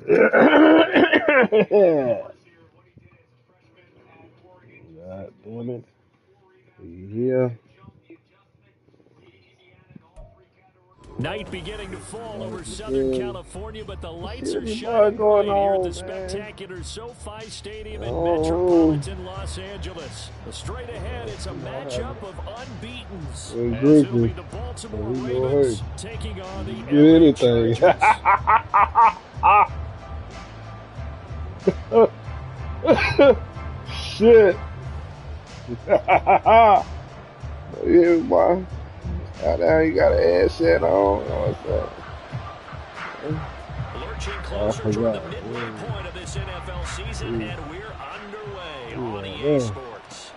God damn it. Yeah. Night beginning to fall over Southern Yeah. California, but the Let's lights see are what shining going bright here at the on, man. spectacular SoFi Stadium in Oh, metropolitan Los Angeles. Straight ahead, it's a matchup of unbeatens, as it'll be Griffin. the So Baltimore we go, hey, Ravens taking on the get LA anything. Chargers. Shit. Yeah, boy. Now you got an headset on. You know what I'm saying? Lurching I closer toward the forgot. midway point of this NFL season, and we're underway on EA Yeah. Sports.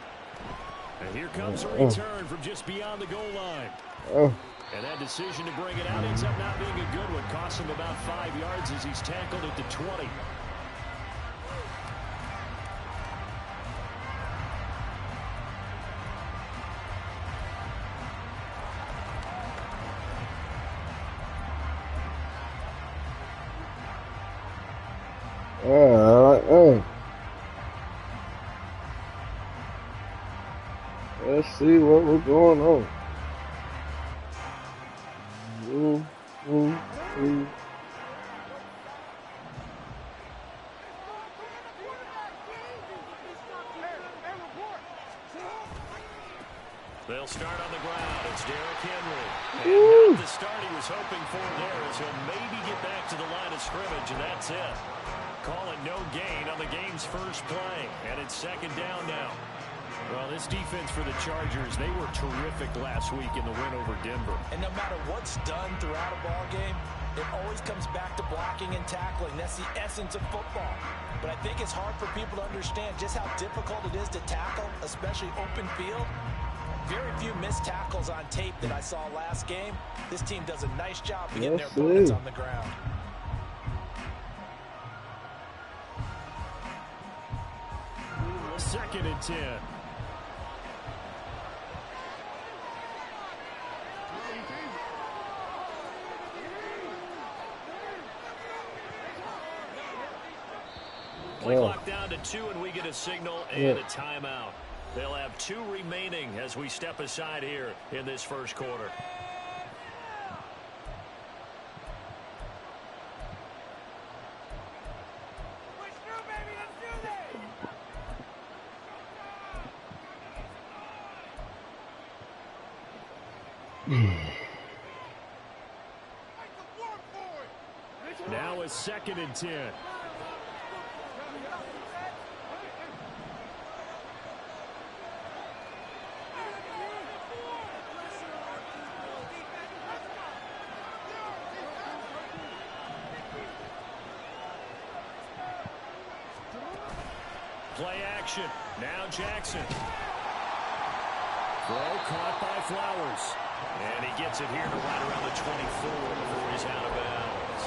And here comes a return from just beyond the goal line. Oh. And that decision to bring it out ends up not being a good one. Costs him about 5 yards as he's tackled at the 20. Let's see what was going on. They'll start on the ground. It's Derrick Henry. And not the start he was hoping for there, as he'll maybe get back to the line of scrimmage, and that's it. Calling no gain on the game's first play. And it's second down now. Well, this defense for the Chargers, they were terrific last week in the win over Denver. And no matter what's done throughout a ball game, it always comes back to blocking and tackling. That's the essence of football. But I think it's hard for people to understand just how difficult it is to tackle, especially open field. Very few missed tackles on tape that I saw last game. This team does a nice job of getting their opponents on the ground. Second and 10. Play clock down to 2, and we get a signal and a timeout. They'll have 2 remaining as we step aside here in this first quarter. Now a second and 10. Play action. Now Jackson. Throw caught by Flowers. And he gets it here to right around the 24 before he's out of bounds.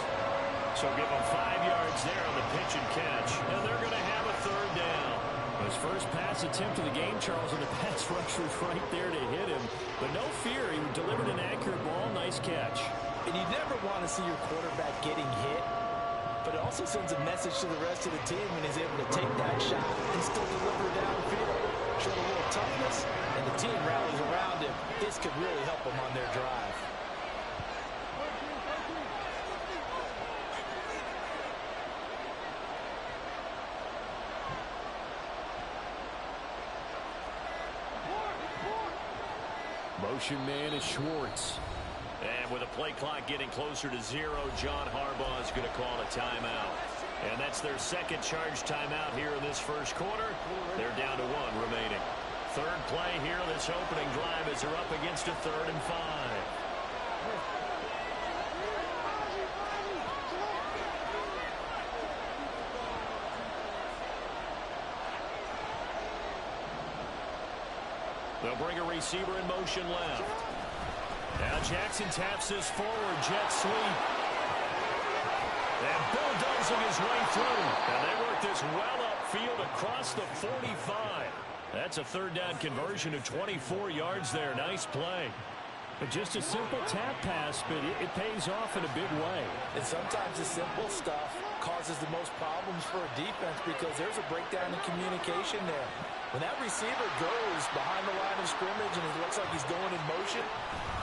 So give him 5 yards there on the pitch and catch. And they're going to have a third down. His first pass attempt of the game, Charles, and the pass rusher's right there to hit him. But no fear, he delivered an accurate ball. Nice catch. And you never want to see your quarterback getting hit. But it also sends a message to the rest of the team when he's able to take that shot and still deliver downfield. Show a little toughness, and the team rallies around him. This could really help them on their drive. Motion man is Schwartz. And with a play clock getting closer to 0, John Harbaugh is going to call a timeout. And that's their second charge timeout here in this first quarter. They're down to 1 remaining. Third play here, this opening drive, as they're up against a 3rd and 5. They'll bring a receiver in motion left. Now Jackson taps this forward, jet sweep. And bulldozing his way through. And they work this well upfield across the 45. That's a 3rd down conversion of 24 yards there. Nice play. Just a simple tap pass, but it pays off in a big way. And sometimes the simple stuff causes the most problems for a defense because there's a breakdown in communication there. When that receiver goes behind the line of scrimmage and it looks like he's going in motion,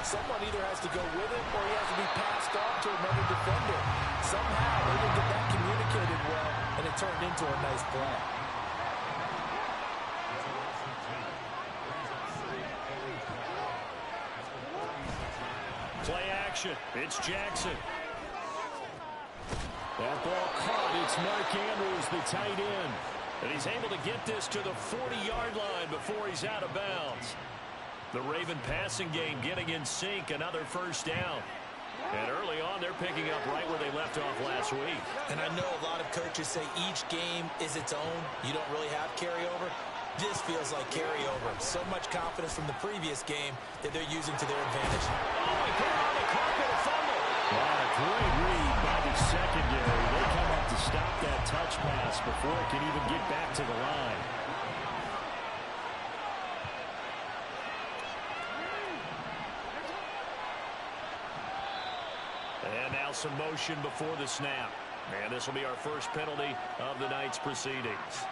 someone either has to go with him or he has to be passed off to another defender. Somehow they didn't get that communicated well, and it turned into a nice play. Play action. It's Jackson. That ball caught. It's Mark Andrews, the tight end. And he's able to get this to the 40-yard line before he's out of bounds. The Raven passing game getting in sync. Another first down. And early on, they're picking up right where they left off last week. And I know a lot of coaches say each game is its own. You don't really have carryover. This feels like carryover. So much confidence from the previous game that they're using to their advantage. Oh, he put it on the carpet, a fumble. What a great read by the secondary. They come up to stop that touch pass before it can even get back to the line. And now some motion before the snap. And this will be our first penalty of the night's proceedings.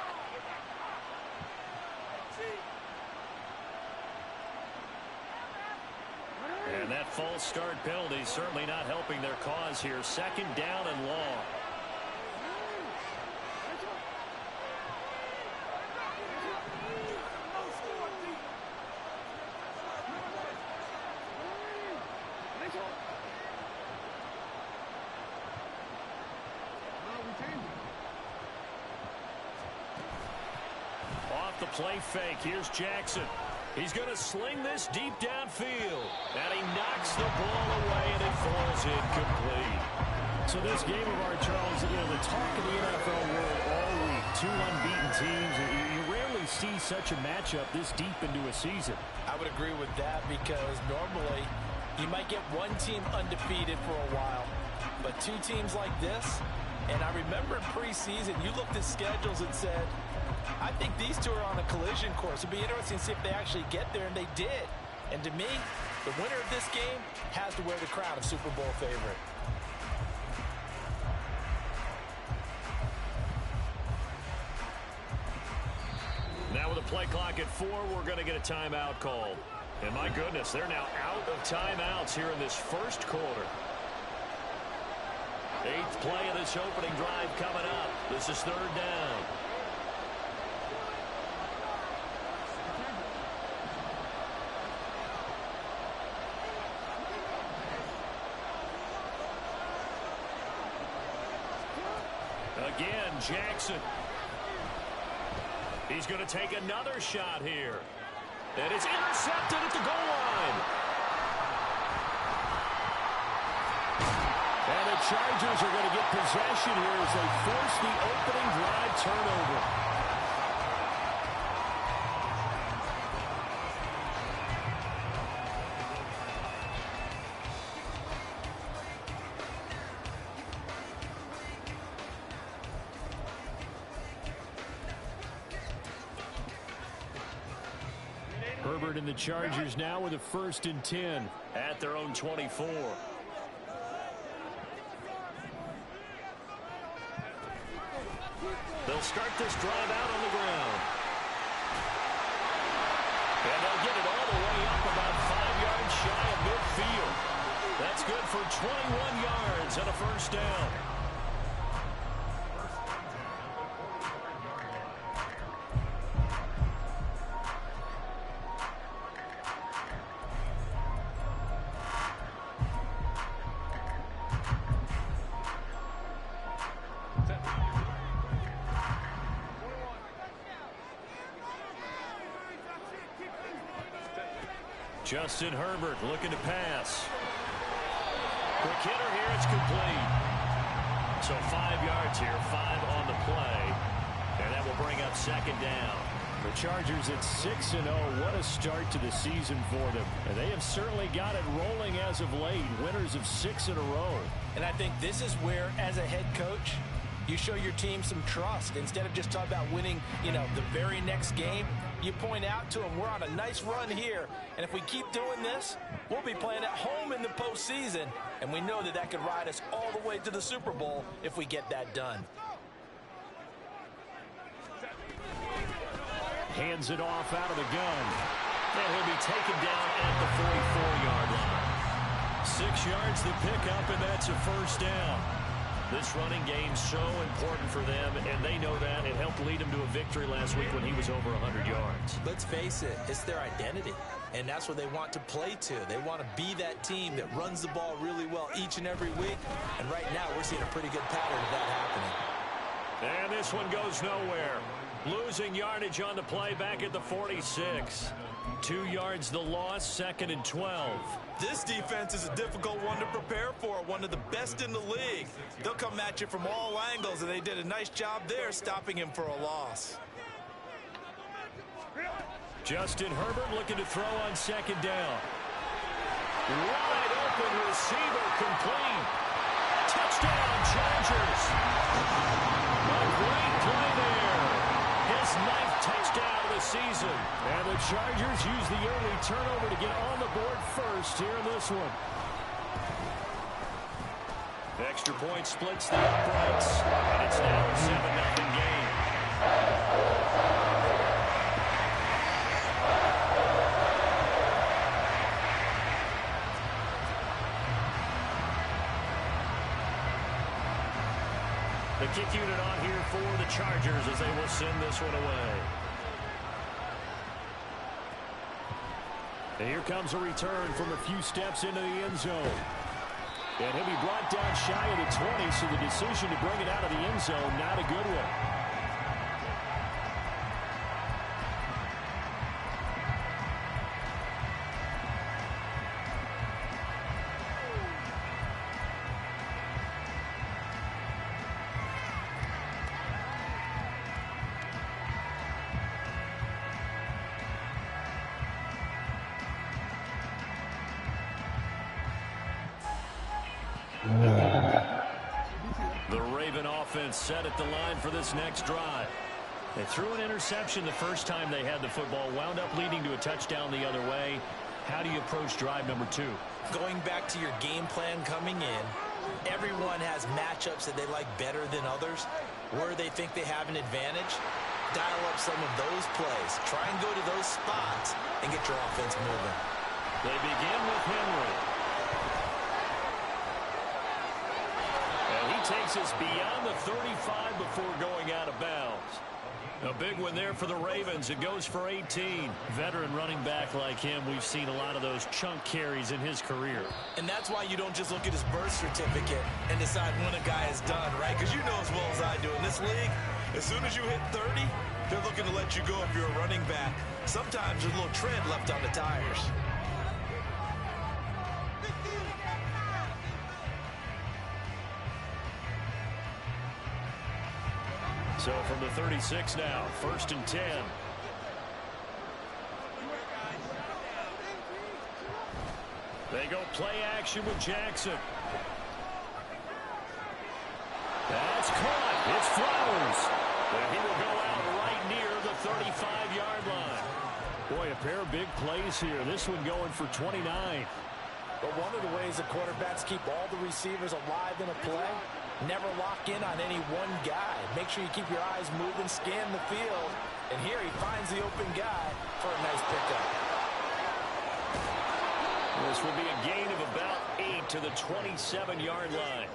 And that false start penalty certainly not helping their cause here. Second down and long. Off the play fake. Here's Jackson. He's going to sling this deep downfield. And he knocks the ball away, and it falls incomplete. So this game of our, Charles, the talk of the NFL world all week. Two unbeaten teams. You rarely see such a matchup this deep into a season. I would agree with that because normally you might get one team undefeated for a while. But two teams like this, and I remember in preseason, you looked at schedules and said, I think these two are on a collision course. It'll be interesting to see if they actually get there, and they did. And to me, the winner of this game has to wear the crown of Super Bowl favorite. Now with a play clock at 4, we're going to get a timeout called. And my goodness, they're now out of timeouts here in this first quarter. 8th play of this opening drive coming up. This is 3rd down. Again, Jackson. He's going to take another shot here. And it's intercepted at the goal line. And the Chargers are going to get possession here as they force the opening drive turnover. Herbert and the Chargers now with a 1st and 10 at their own 24. They'll start this drive out on the ground. And they'll get it all the way up about 5 yards shy of midfield. That's good for 21 yards and a first down. Justin Herbert looking to pass. Quick hitter here, it's complete. So 5 yards here, 5 on the play. And that will bring up 2nd down. The Chargers at 6-0. What a start to the season for them. And they have certainly got it rolling as of late. Winners of 6 in a row. And I think this is where, as a head coach, you show your team some trust. Instead of just talking about winning, the very next game, You point out to them, we're on a nice run here, and if we keep doing this, we'll be playing at home in the postseason, and we know that that could ride us all the way to the Super Bowl if we get that done. Hands it off out of the gun. And he'll be taken down at the 44-yard line. 6 yards the pickup, and that's a first down. This running game's so important for them, and they know that. It helped lead them to a victory last week when he was over 100 yards. Let's face it, it's their identity, and that's what they want to play to. They want to be that team that runs the ball really well each and every week, and right now we're seeing a pretty good pattern of that happening. And this one goes nowhere. Losing yardage on the play back at the 46. 2 yards the loss, 2nd and 12. This defense is a difficult one to prepare for, one of the best in the league. They'll come at you from all angles, and they did a nice job there stopping him for a loss. Justin Herbert looking to throw on 2nd down. Wide open receiver, complete. Touchdown, Chargers. A great play there. His 9th touchdown of the season. And the Chargers use the early turnover to get on the board first here in this one. Extra point splits the uprights. And it's now a 7-0 game. The kick unit on here for the Chargers as they will send this one away. And here comes a return from a few steps into the end zone. And he'll be brought down shy of the 20, so the decision to bring it out of the end zone, not a good one. The Raven offense set at the line for this next drive. They threw an interception the first time they had the football, wound up leading to a touchdown the other way. How do you approach drive number 2? Going back to your game plan coming in, everyone has matchups that they like better than others, where they think they have an advantage. Dial up some of those plays. Try and go to those spots and get your offense moving. They begin with Henry. Takes us beyond the 35 before going out of bounds. A big one there for the Ravens. It goes for 18. Veteran running back like him, we've seen a lot of those chunk carries in his career. And that's why you don't just look at his birth certificate and decide when a guy is done, right? Because you know as well as I do, in this league, as soon as you hit 30, they're looking to let you go if you're a running back. Sometimes there's a little tread left on the tires. So from the 36 now, 1st and 10. They go play action with Jackson. That's caught. It's Flowers. And he will go out right near the 35-yard line. Boy, a pair of big plays here. This one going for 29. But one of the ways the quarterbacks keep all the receivers alive in a play, never lock in on any one guy. Make sure you keep your eyes moving, scan the field. And here he finds the open guy for a nice pickup. This will be a gain of about 8 to the 27-yard line.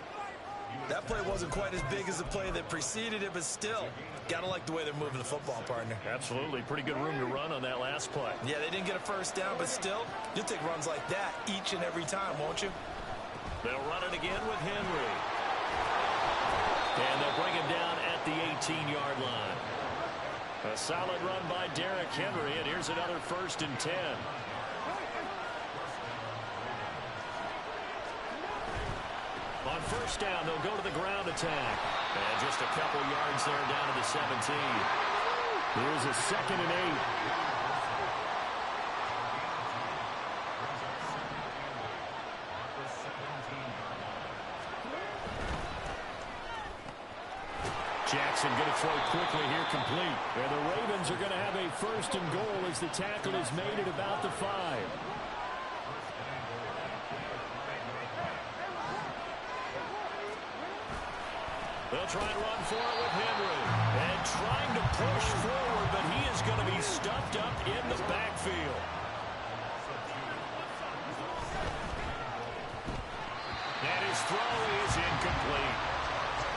That play wasn't quite as big as the play that preceded it, but still, gotta like the way they're moving the football, partner. Absolutely. Pretty good room to run on that last play. Yeah, they didn't get a first down, but still, you'll take runs like that each and every time, won't you? They'll run it again with Henry. And they'll bring him down at the 18-yard line. A solid run by Derrick Henry, and here's another 1st and 10. On 1st down, they'll go to the ground attack. And just a couple yards there down to the 17. Here's a 2nd and 8. Jackson going to throw quickly here, complete. And the Ravens are going to have a first and goal as the tackle is made at about the 5. They'll try and run for it with Henry. And trying to push forward, but he is going to be stuffed up in the backfield. And his throw is incomplete.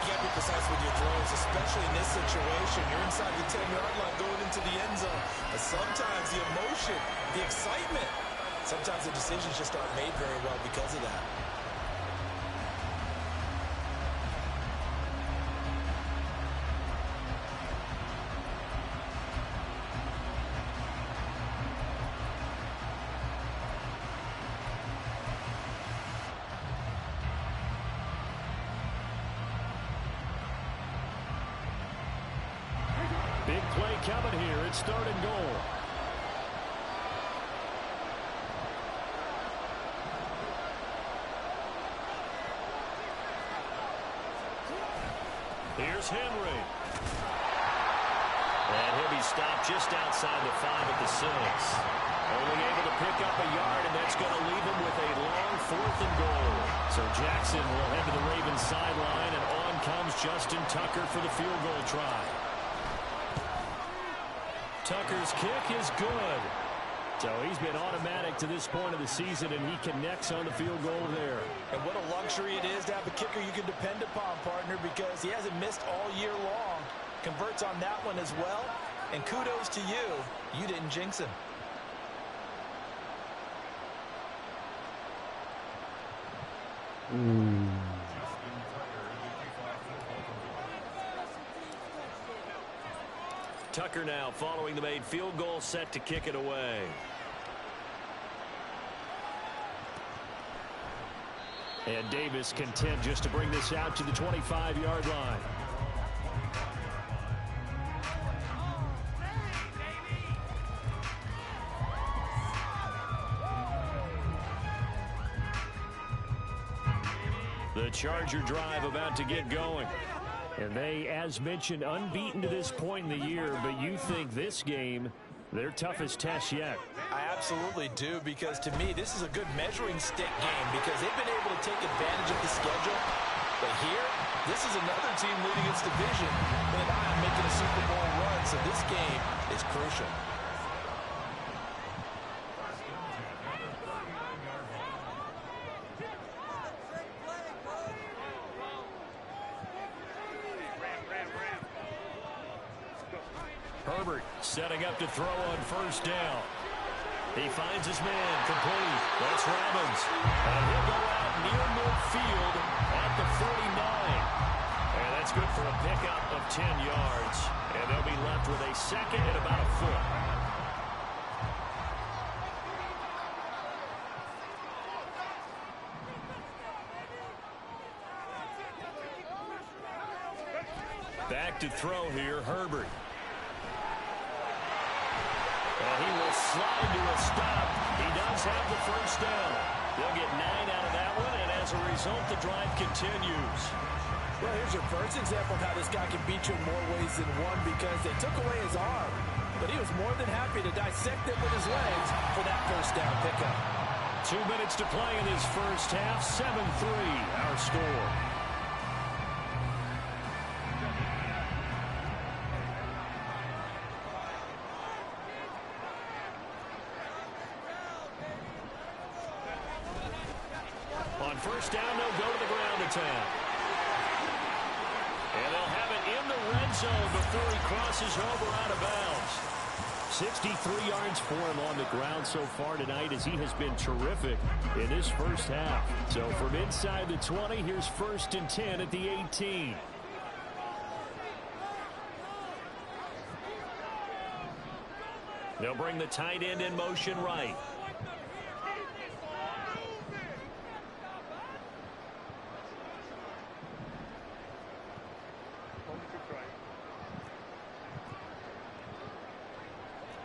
You got to be precise with your throws, especially in this situation. You're inside the 10-yard line going into the end zone. But sometimes the emotion, the excitement, sometimes the decisions just aren't made very well because of that. Big play coming here. It's third and goal. Here's Henry. And he'll be stopped just outside the 5 at the 6. Only able to pick up a yard, and that's going to leave him with a long 4th and goal. So Jackson will head to the Ravens sideline, and on comes Justin Tucker for the field goal try. Tucker's kick is good. So he's been automatic to this point of the season, and he connects on the field goal there. And what a luxury it is to have a kicker you can depend upon, partner, because he hasn't missed all year long. Converts on that one as well. And kudos to you. You didn't jinx him. Tucker now following the made field goal, set to kick it away. And Davis content just to bring this out to the 25-yard line. The Charger drive about to get going. And they, as mentioned, unbeaten to this point in the year, but you think this game, their toughest test yet. I absolutely do, because to me, this is a good measuring stick game because they've been able to take advantage of the schedule. But here, this is another team leading its division with an eye on making a Super Bowl run, so this game is crucial. Herbert setting up to throw on first down. He finds his man, complete. That's Robbins. And he'll go out near midfield at the 49. And that's good for a pickup of 10 yards. And they'll be left with a second and about a foot. Back to throw here, Herbert. And he will slide to a stop. He does have the first down. They'll get 9 out of that one, and as a result, the drive continues. Well, here's your first example of how this guy can beat you in more ways than one, because they took away his arm, but he was more than happy to dissect it with his legs for that first down pickup. 2 minutes to play in his first half. 7-3 our score. On first down, they'll go to the ground attack. And they'll have it in the red zone before he crosses over out of bounds. 63 yards for him on the ground so far tonight, as he has been terrific in his first half. So from inside the 20, here's 1st and 10 at the 18. They'll bring the tight end in motion right.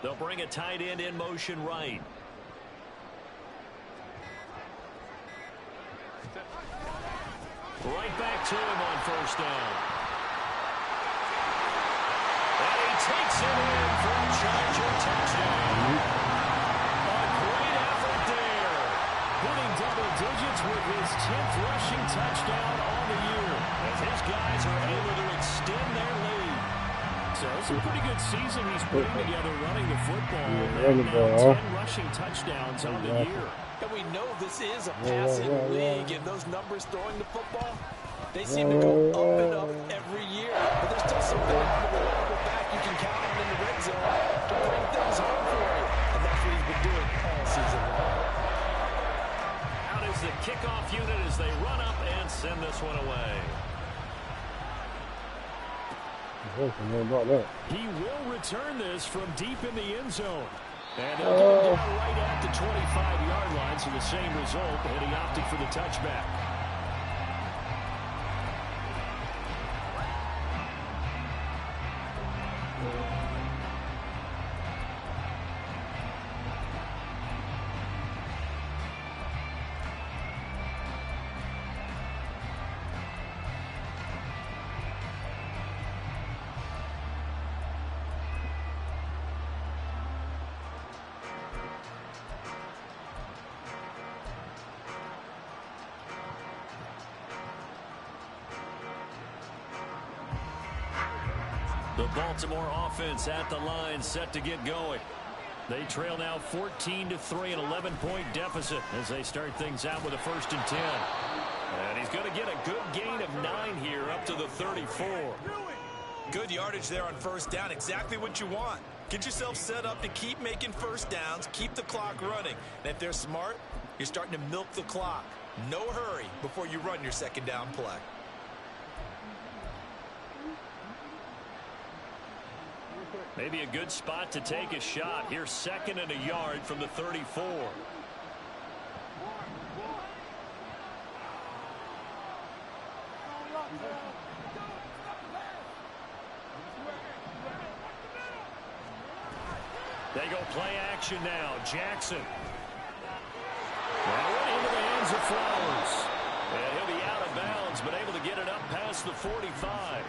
They'll bring a tight end in motion right. Right back to him on first down. takes it in for a Charger touchdown. A great effort there. Hitting double digits with his 10th rushing touchdown on the year, as his guys are able to extend their lead. So it's a pretty good season he's putting together running the football. Now 10 rushing touchdowns on the year. And we know this is a passing league, and those numbers throwing the football, they seem to go up and up every year. But there's still some reliable back you can count on in the red zone to bring things home for you. And that's what he's been doing all season long. Out is the kickoff unit as they run up and send this one away. He will return this from deep in the end zone. And they'll get him down right at the 25-yard line, so the same result, and he opted for the touchback. The Baltimore offense at the line, set to get going. They trail now 14-3, an 11-point deficit as they start things out with a 1st and 10. And he's going to get a good gain of 9 here up to the 34. Good yardage there on 1st down, exactly what you want. Get yourself set up to keep making 1st downs, keep the clock running. And if they're smart, you're starting to milk the clock. No hurry before you run your 2nd down play. Maybe a good spot to take a shot. Here's 2nd and a yard from the 34. They go play action now. Jackson. That went into the hands of Flowers. And he'll be out of bounds, but able to get it up past the 45.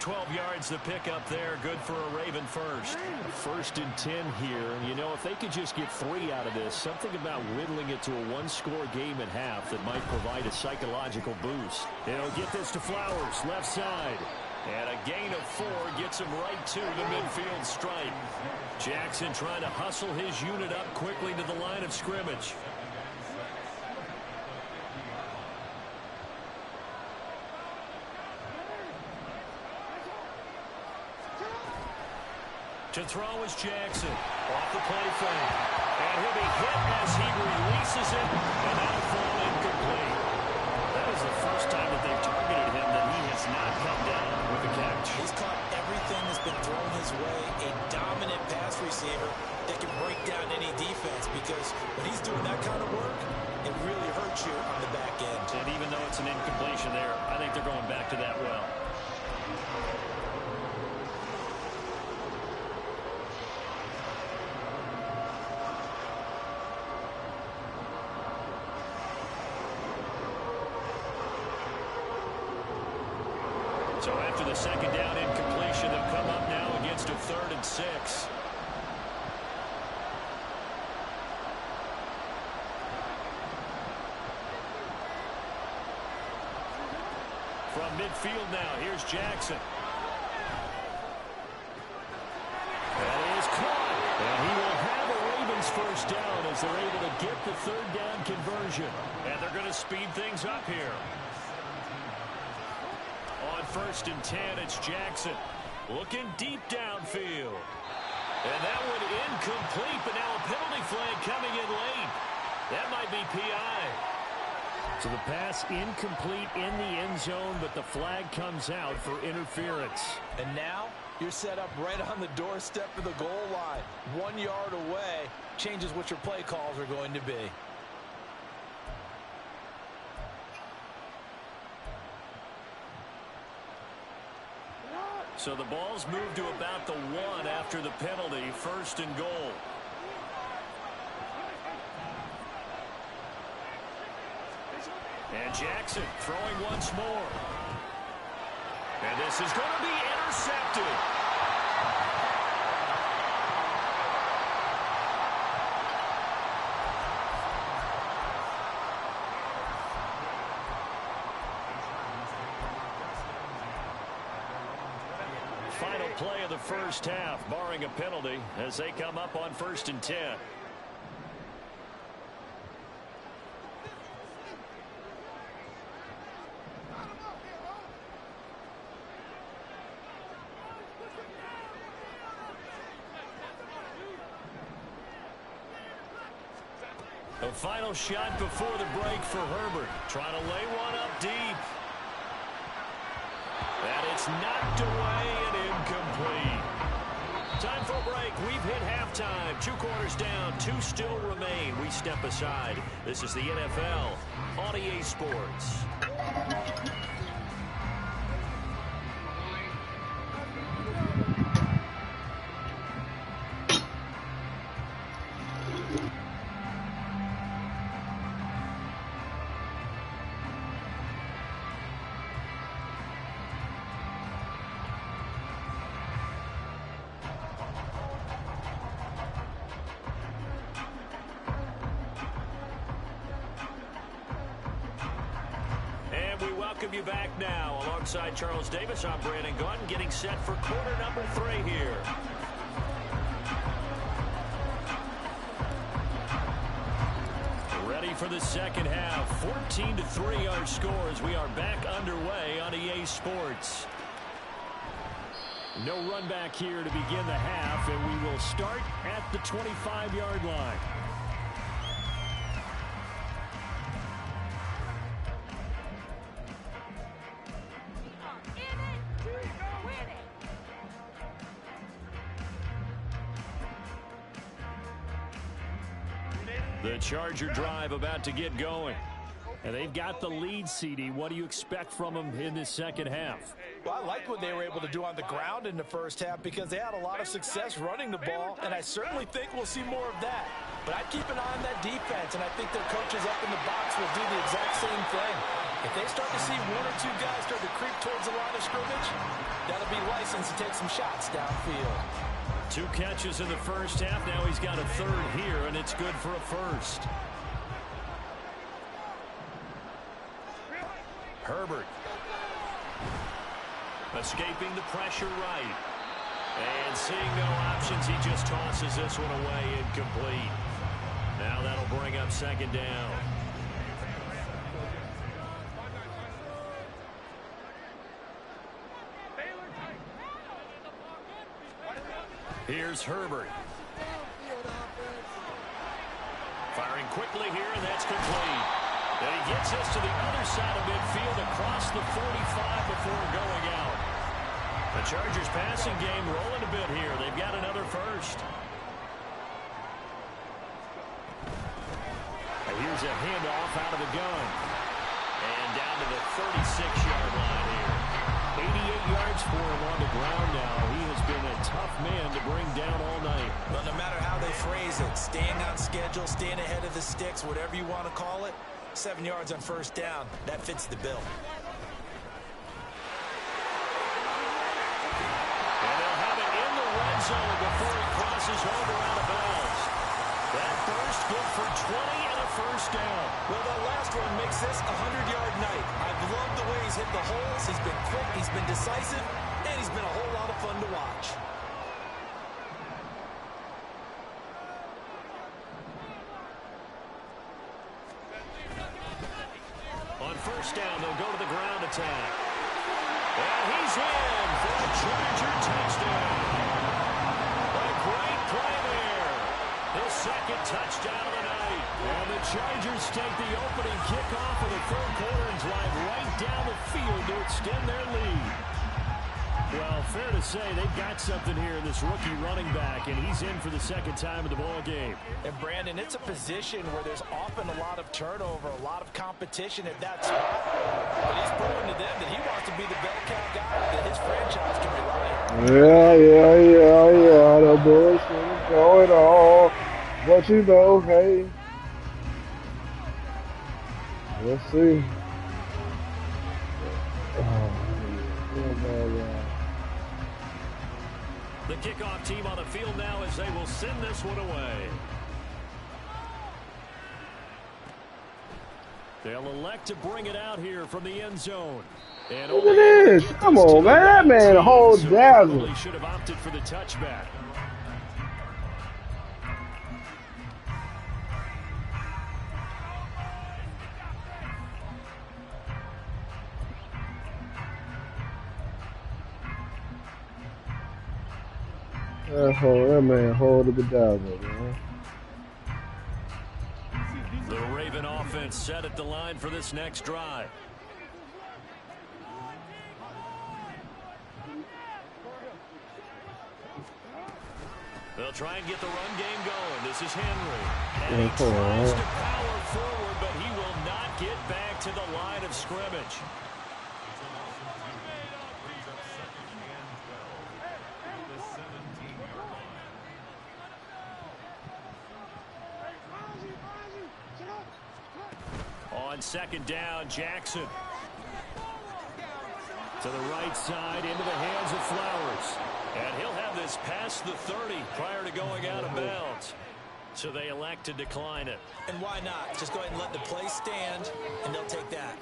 12 yards to pick up there. Good for a Raven first. 1st and 10 here. And, you know, if they could just get 3 out of this, something about whittling it to a 1-score game at half that might provide a psychological boost. They'll get this to Flowers, left side. And a gain of 4 gets him right to the midfield stripe. Jackson trying to hustle his unit up quickly to the line of scrimmage. To throw is Jackson. Off the play fake. And he'll be hit as he releases it. And that'll fall incomplete. That is the first time that they've targeted him that he has not come down with a catch. He's caught everything that's been thrown his way. A dominant pass receiver that can break down any defense, because when he's doing that kind of work, it really hurts you on the back end. And even though it's an incompletion there, I think they're going back to that well. So after the 2nd down incompletion, they'll come up now against a 3rd and 6. From midfield now, here's Jackson. That is caught. And he will have a Ravens 1st down as they're able to get the 3rd down conversion. And they're going to speed things up here. On 1st and 10, it's Jackson looking deep downfield. And that one incomplete, but now a penalty flag coming in late. That might be PI. So the pass incomplete in the end zone, but the flag comes out for interference. And now you're set up right on the doorstep of the goal line. 1 yard away changes what your play calls are going to be. So the ball's moved to about the 1 after the penalty. 1st and goal. And Jackson throwing once more. And this is going to be intercepted. final play of the first half, barring a penalty, as they come up on 1st and 10. The final shot before the break for Herbert. Trying to lay one up deep. And it's knocked away and incomplete. Time for a break. We've hit halftime. 2 quarters down. 2 still remain. We step aside. This is the NFL on EA Sports. Welcome you back now. Alongside Charles Davis, I'm Brandon Gaudin, getting set for quarter number 3 here. Ready for the second half. 14-3 our scores. We are back underway on EA Sports. No run back here to begin the half, and we will start at the 25-yard line. The Charger drive about to get going. And they've got the lead, CD. What do you expect from them in this second half? Well, I liked what they were able to do on the ground in the first half because they had a lot of success running the ball, and I certainly think we'll see more of that. But I'd keep an eye on that defense, and I think their coaches up in the box will do the exact same thing. If they start to see 1 or 2 guys start to creep towards the line of scrimmage, that'll be license to take some shots downfield. 2 catches in the first half. Now he's got a 3rd here, and it's good for a first. Herbert. Escaping the pressure right. And seeing no options, he just tosses this one away, incomplete. Now that'll bring up 2nd down. Here's Herbert. Firing quickly here, and that's complete. And he gets us to the other side of midfield across the 45 before going out. The Chargers passing game rolling a bit here. They've got another first. And here's a handoff out of the gun. And down to the 36-yard line here. 88 yards for him on the ground now. He has been a tough man to bring down all night. Well, no matter how they phrase it, staying on schedule, staying ahead of the sticks, whatever you want to call it, 7 yards on 1st down, that fits the bill. And they'll have it in the red zone before he crosses over out of bounds. That first good for 20 and a 1st down. Well, that last one makes this a 100-yard night. I've loved the way he's hit the holes. He's been quick, he's been decisive, and he's been a whole lot of fun to watch. On 1st down, they'll go to the ground attack. And he's in for a Charger touchdown. A great play there. His 2nd touchdown of the night. And the Chargers take the opening kickoff of the 3rd quarter and drive right down the field to extend their lead. Well, fair to say they've got something here in this rookie running back, and he's in for the 2nd time of the ball game. And Brandon, it's a position where there's often a lot of turnover, a lot of competition at that spot. But he's proven to them that he wants to be the bell cow guy that his franchise can rely on. Yeah. The bullshit is going on. But you know, hey. Let's see. The kickoff team on the field now as they will send this one away. They'll elect to bring it out here from the end zone. And look at this. Come on, man. That man a whole dazzle. Probably should have opted for the touchback. That man hold the dazzle, man. The Raven offense set at the line for this next drive. They'll try and get the run game going. This is Henry. And he tries to power forward, but he will not get back to the line of scrimmage. On second down, Jackson. To the right side, into the hands of Flowers. And he'll have this past the 30 prior to going out of bounds. So they elect to decline it. And why not? Just go ahead and let the play stand, and they'll take that.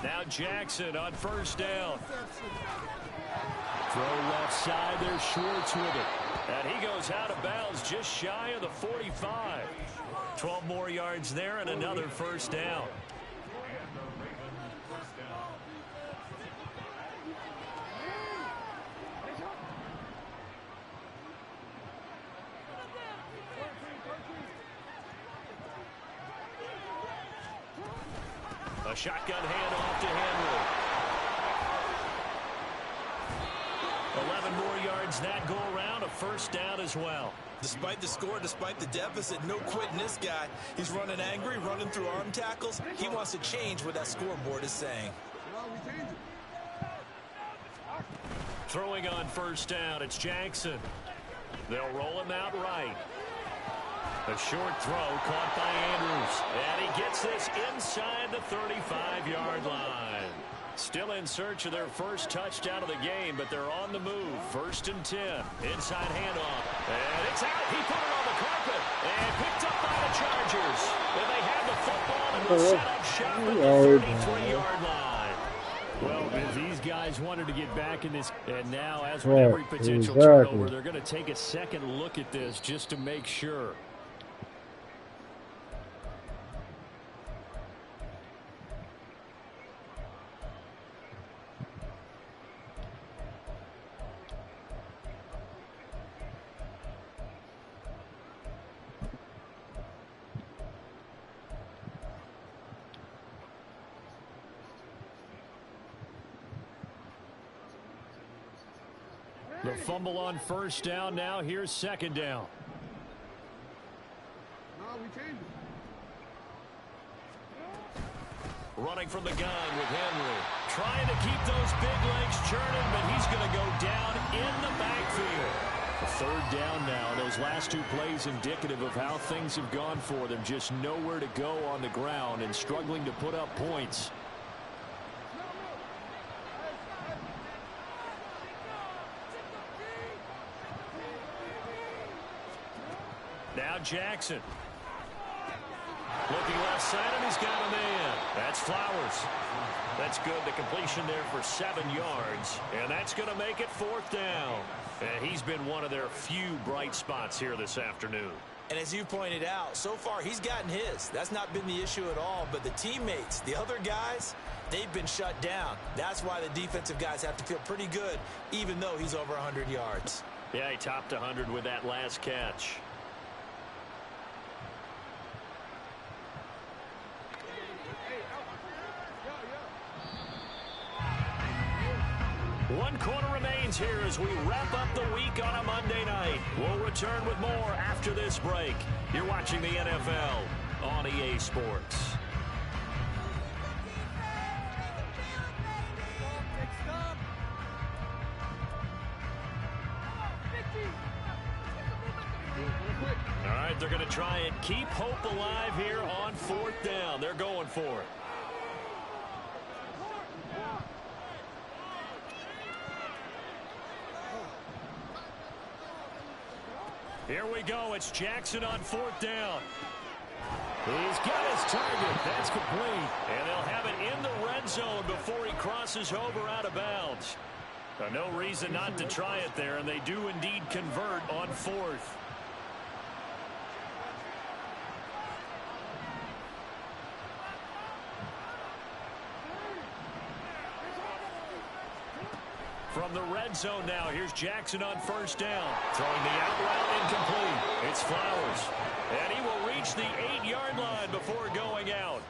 Now Jackson on first down. Throw left side, there's Schwartz with it. And he goes out of bounds just shy of the 45. 12 more yards there and another first down. A shotgun handoff to Henry. 11 more yards that go around, a first down as well. Despite the score, despite the deficit, no quitting this guy. He's running angry, running through arm tackles. He wants to change what that scoreboard is saying. Throwing on first down, it's Jackson. They'll roll him out right. A short throw caught by Andrews. And he gets this inside the 35-yard line. Still in search of their first touchdown of the game, but they're on the move. 1st and 10. Inside handoff. And it's out. He put it on the carpet. And picked up by the Chargers. And they have the football and will set up shop at the 33-yard line. Well, these guys wanted to get back in this. And now, as with every potential turnover, they're going to take a second look at this just to make sure. The fumble on first down. Now here's second down. Running from the gun with Henry. Trying to keep those big legs churning, but he's going to go down in the backfield. A third down now. Those last two plays indicative of how things have gone for them. Just nowhere to go on the ground and struggling to put up points. Now Jackson. Looking left side, and he's got a man. That's Flowers. That's good. The completion there for 7 yards. And that's going to make it 4th down. And he's been one of their few bright spots here this afternoon. And as you pointed out, so far he's gotten his. That's not been the issue at all. But the teammates, the other guys, they've been shut down. That's why the defensive guys have to feel pretty good, even though he's over 100 yards. Yeah, he topped 100 with that last catch. One quarter remains here as we wrap up the week on a Monday night. We'll return with more after this break. You're watching the NFL on EA Sports. All right, they're going to try and keep hope alive here on 4th down. They're going for it. Here we go. It's Jackson on 4th down. He's got his target. That's complete. And they'll have it in the red zone before he crosses over out of bounds. No reason not to try it there, and they do indeed convert on 4th. From the red zone now, here's Jackson on 1st down. Throwing the out route incomplete. It's Flowers. And he will reach the 8-yard line before going out.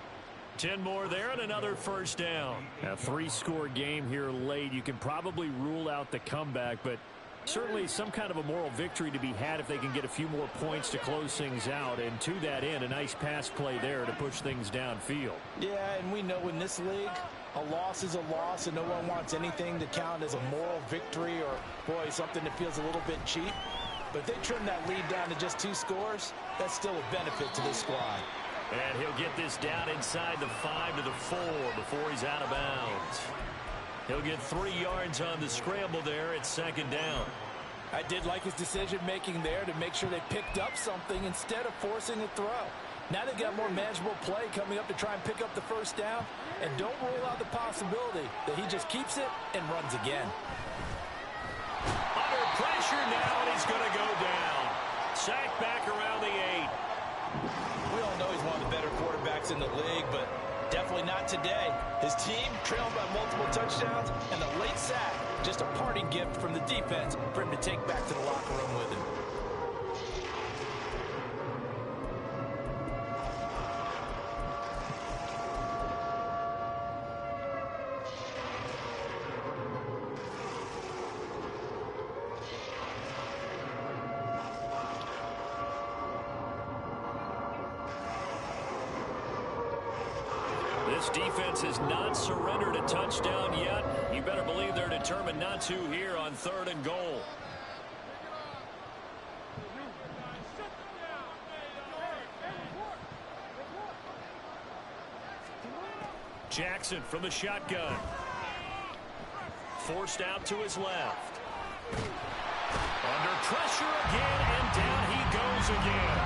10 more there and another 1st down. A 3-score game here late. You can probably rule out the comeback, but certainly some kind of a moral victory to be had if they can get a few more points to close things out. And to that end, a nice pass play there to push things downfield. Yeah, and we know in this league, a loss is a loss, and no one wants anything to count as a moral victory or, boy, something that feels a little bit cheap. But if they trim that lead down to just 2 scores, that's still a benefit to this squad. And he'll get this down inside the 5 to the 4 before he's out of bounds. He'll get 3 yards on the scramble there at 2nd down. I did like his decision-making there to make sure they picked up something instead of forcing a throw. Now they've got more manageable play coming up to try and pick up the 1st down. And don't rule out the possibility that he just keeps it and runs again. Under pressure now, and he's going to go down. Sacked back around the 8. We all know he's one of the better quarterbacks in the league, but definitely not today. His team trailed by multiple touchdowns, and the late sack, just a parting gift from the defense for him to take back to the locker room with him. This defense has not surrendered a touchdown yet. You better believe they're determined not to here on 3rd and goal. Jackson from the shotgun. Forced out to his left. Under pressure again, and down he goes again.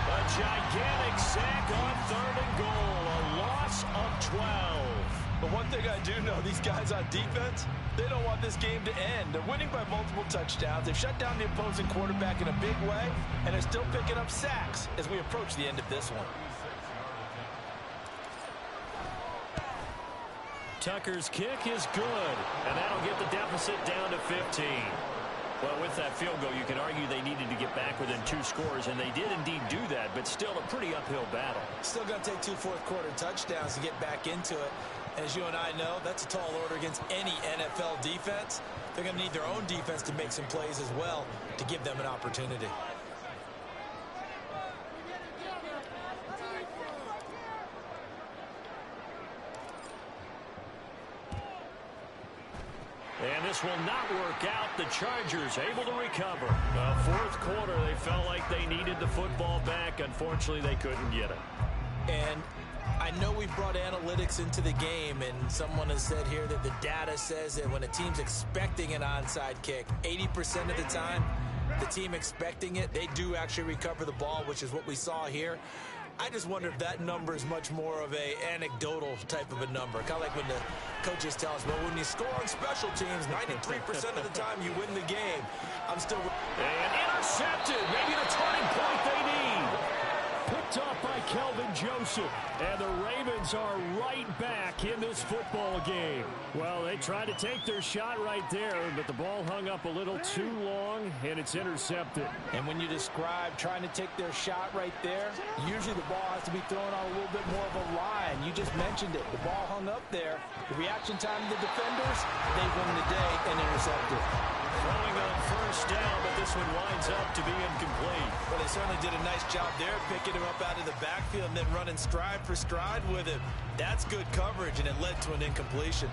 A gigantic sack on 3rd and goal. A loss of 12. But one thing I do know, these guys on defense, they don't want this game to end. They're winning by multiple touchdowns. They've shut down the opposing quarterback in a big way, and they're still picking up sacks as we approach the end of this one. Tucker's kick is good, and that'll get the deficit down to 15. Well, with that field goal, you can argue they needed to get back within 2 scores, and they did indeed do that, but still a pretty uphill battle. Still going to take 2 fourth-quarter touchdowns to get back into it. And as you and I know, that's a tall order against any NFL defense. They're going to need their own defense to make some plays as well to give them an opportunity. And this will not work out. The Chargers able to recover. The 4th quarter, they felt like they needed the football back. Unfortunately, they couldn't get it. And I know we brought analytics into the game, and someone has said here that the data says that when a team's expecting an onside kick, 80% of the time, the team expecting it, they do actually recover the ball, which is what we saw here. I just wonder if that number is much more of a anecdotal type of a number. Kind of like when the coaches tell us, well, when you score on special teams, 93% of the time you win the game. I'm still... And intercepted. Maybe the turning point they need. Picked up by Kelvin Joseph. And the Ravens are right back in this football game. Well, they tried to take their shot right there, but the ball hung up a little too long, and it's intercepted. And when you describe trying to take their shot right there, usually the ball has to be thrown on a little bit more of a line. You just mentioned it. The ball hung up there. The reaction time of the defenders, they win the day and intercept it. Throwing on 1st down, but this one winds up to be incomplete. Well, they certainly did a nice job there, picking him up out of the backfield and then running stride for stride with him. That's good coverage, and it led to an incompletion.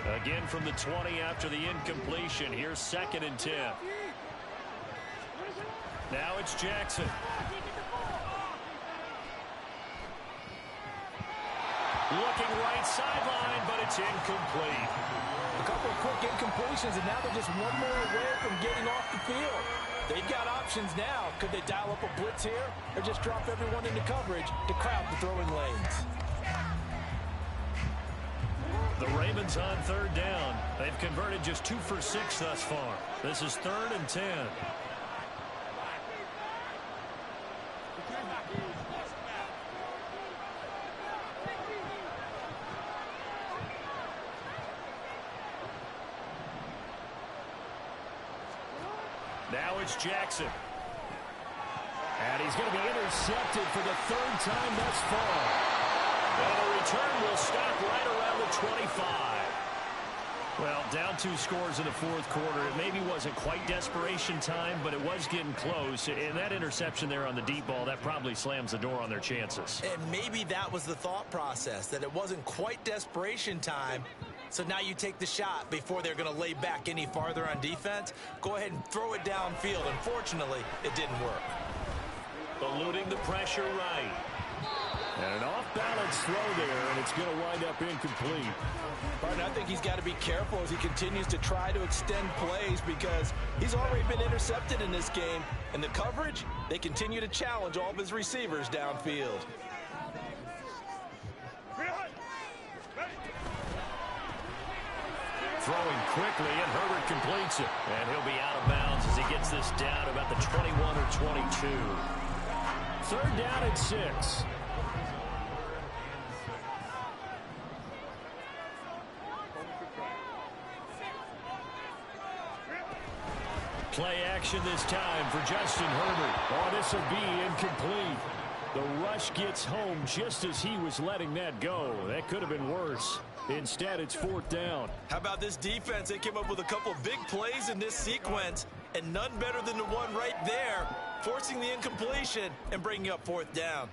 Again from the 20 after the incompletion. Here's 2nd and 10. Now it's Jackson. Looking right sideline, but it's incomplete. A couple of quick incompletions, and now they're just one more away from getting off the field. They've got options now. Could they dial up a blitz here or just drop everyone into coverage to crowd the throwing lanes? The Ravens on 3rd down. They've converted just 2 for 6 thus far. This is 3rd and 10. Now it's Jackson. And he's going to be intercepted for the 3rd time thus far. And the return will stop right around the 25. Well, down 2 scores in the 4th quarter. It maybe wasn't quite desperation time, but it was getting close. And that interception there on the deep ball, that probably slams the door on their chances. And maybe that was the thought process, that it wasn't quite desperation time. So now you take the shot before they're going to lay back any farther on defense. Go ahead and throw it downfield. Unfortunately, it didn't work. Eluding the pressure right. And an off-balance throw there, and it's going to wind up incomplete. Partner, I think he's got to be careful as he continues to try to extend plays because he's already been intercepted in this game. And the coverage, they continue to challenge all of his receivers downfield. Throwing quickly, and Herbert completes it. And he'll be out of bounds as he gets this down about the 21 or 22. 3rd down and 6. Play action this time for Justin Herbert. Oh, this will be incomplete. The rush gets home just as he was letting that go. That could have been worse. Instead, it's 4th down. How about this defense? They came up with a couple big plays in this sequence, and none better than the one right there, forcing the incompletion and bringing up 4th down.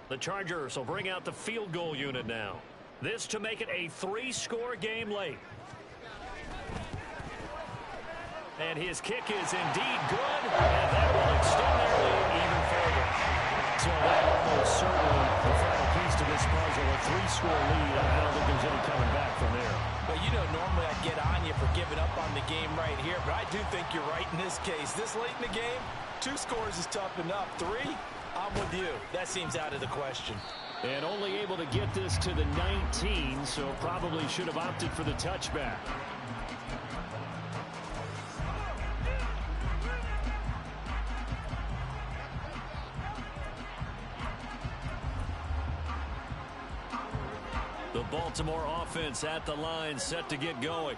The Chargers will bring out the field goal unit now. This to make it a 3-score game late. And his kick is indeed good, and that will extend their lead even further. So that almost certainly the final piece to this puzzle, a 3-score lead. I don't think there's any coming back from there. Well, you know, normally I get on you for giving up on the game right here, but I do think you're right in this case. This late in the game, 2 scores is tough enough. 3, I'm with you. That seems out of the question. And only able to get this to the 19, so probably should have opted for the touchback. The Baltimore offense at the line, set to get going.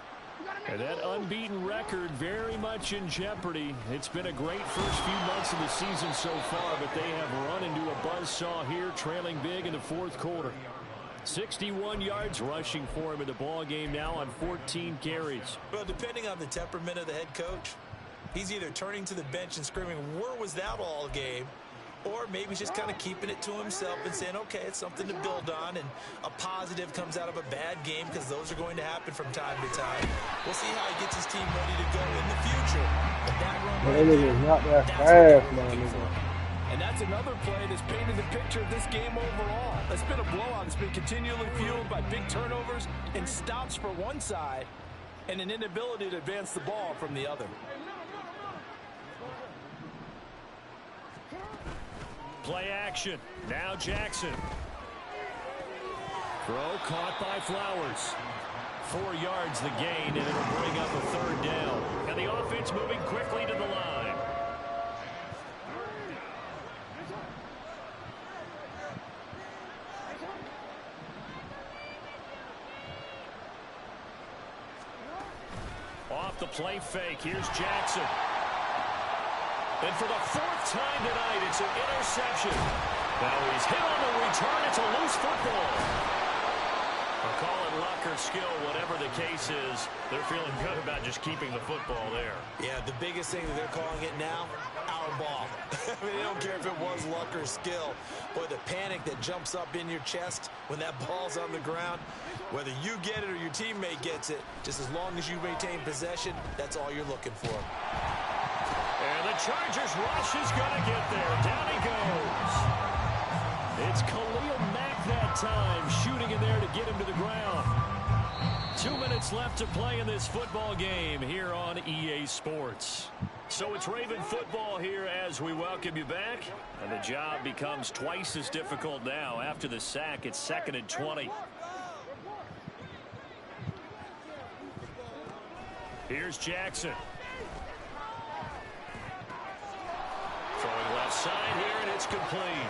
And that unbeaten record very much in jeopardy. It's been a great first few months of the season so far, but they have run into a buzzsaw here, trailing big in the 4th quarter. 61 yards rushing for him in the ball game now on 14 carries. Well, depending on the temperament of the head coach, he's either turning to the bench and screaming, "Where was that all game?" Or maybe he's just kind of keeping it to himself and saying, okay, it's something to build on, and a positive comes out of a bad game because those are going to happen from time to time. We'll see how he gets his team ready to go in the future. But that run right there, not that that's fast, what they're looking man. for. And that's another play that's painted the picture of this game overall. It's been a blowout. It's been continually fueled by big turnovers and stops for one side and an inability to advance the ball from the other. Play action. Now Jackson. Throw caught by Flowers. 4 yards the gain, and it'll bring up a 3rd down. And the offense moving quickly to the line. Off the play fake, here's Jackson. And for the 4th time tonight, it's an interception. Now he's hit on the return. It's a loose football. I'll call it luck or skill, whatever the case is. They're feeling good about just keeping the football there. Yeah, the biggest thing that they're calling it now, $100 ball. I mean, I don't care if it was luck or skill. Boy, the panic that jumps up in your chest when that ball's on the ground, whether you get it or your teammate gets it, just as long as you maintain possession, that's all you're looking for. And the Chargers rush is going to get there. Down he goes. It's Khalil Mack that time, shooting in there to get him to the ground. 2 minutes left to play in this football game here on EA Sports. So it's Raven football here as we welcome you back. And the job becomes twice as difficult now. After the sack, it's 2nd and 20. Here's Jackson. Throwing left side here, and it's complete.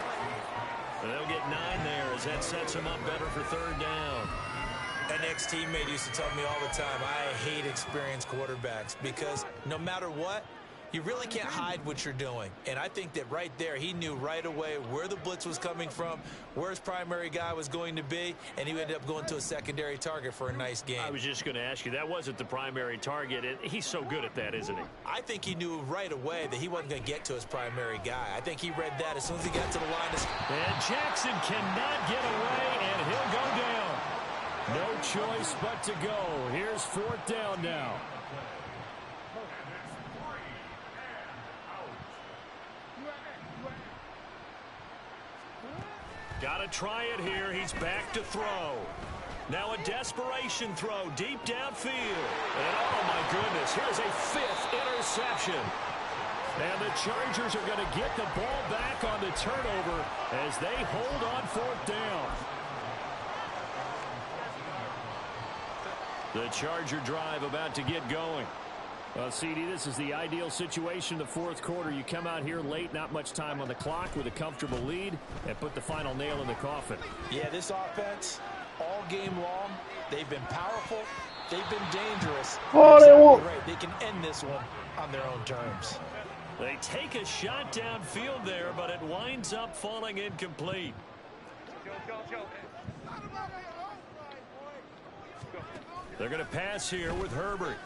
And they'll get 9 there as that sets them up better for 3rd down. An ex-teammate used to tell me all the time, I hate experienced quarterbacks because no matter what, you really can't hide what you're doing. And I think that right there, he knew right away where the blitz was coming from, where his primary guy was going to be, and he ended up going to a secondary target for a nice game. I was just going to ask you, that wasn't the primary target. He's so good at that, isn't he? I think he knew right away that he wasn't going to get to his primary guy. I think he read that as soon as he got to the line. And Jackson cannot get away, and he'll go down. No choice but to go. Here's 4th down now. Got to try it here. He's back to throw. Now a desperation throw deep downfield. And oh, my goodness, here's a 5th interception. And the Chargers are going to get the ball back on the turnover as they hold on 4th down. The Charger drive about to get going. Well, CD, this is the ideal situation in the 4th quarter. You come out here late, not much time on the clock with a comfortable lead, and put the final nail in the coffin. Yeah, this offense, all game long, they've been powerful, they've been dangerous. They can end this one on their own terms. They take a shot downfield there, but it winds up falling incomplete. They're going to pass here with Herbert.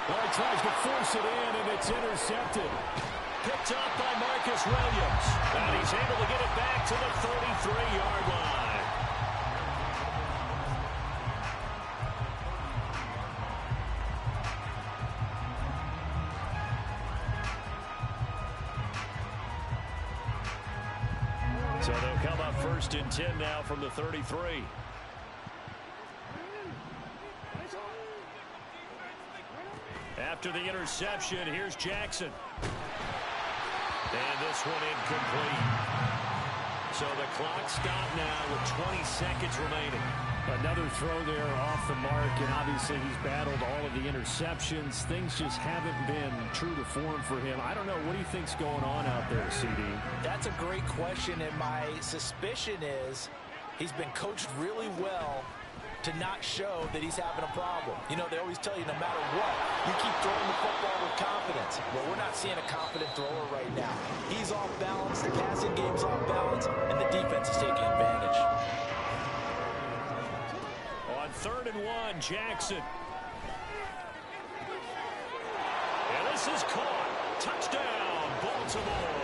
Well, he tries to force it in, and it's intercepted. Picked up by Marcus Williams. And he's able to get it back to the 33-yard line. So they'll come up 1st and 10 now from the 33. After the interception, here's Jackson. And this one incomplete. So the clock stopped now with 20 seconds remaining. Another throw there off the mark, and obviously he's battled all of the interceptions. Things just haven't been true to form for him. I don't know. What do you think's going on out there, CD? That's a great question, and my suspicion is he's been coached really well to not show that he's having a problem. You know, they always tell you no matter what, you keep throwing the football with confidence. Well, we're not seeing a confident thrower right now. He's off balance, the passing game's off balance, and the defense is taking advantage. On 3rd and 1, Jackson. And this is caught. Touchdown, Baltimore.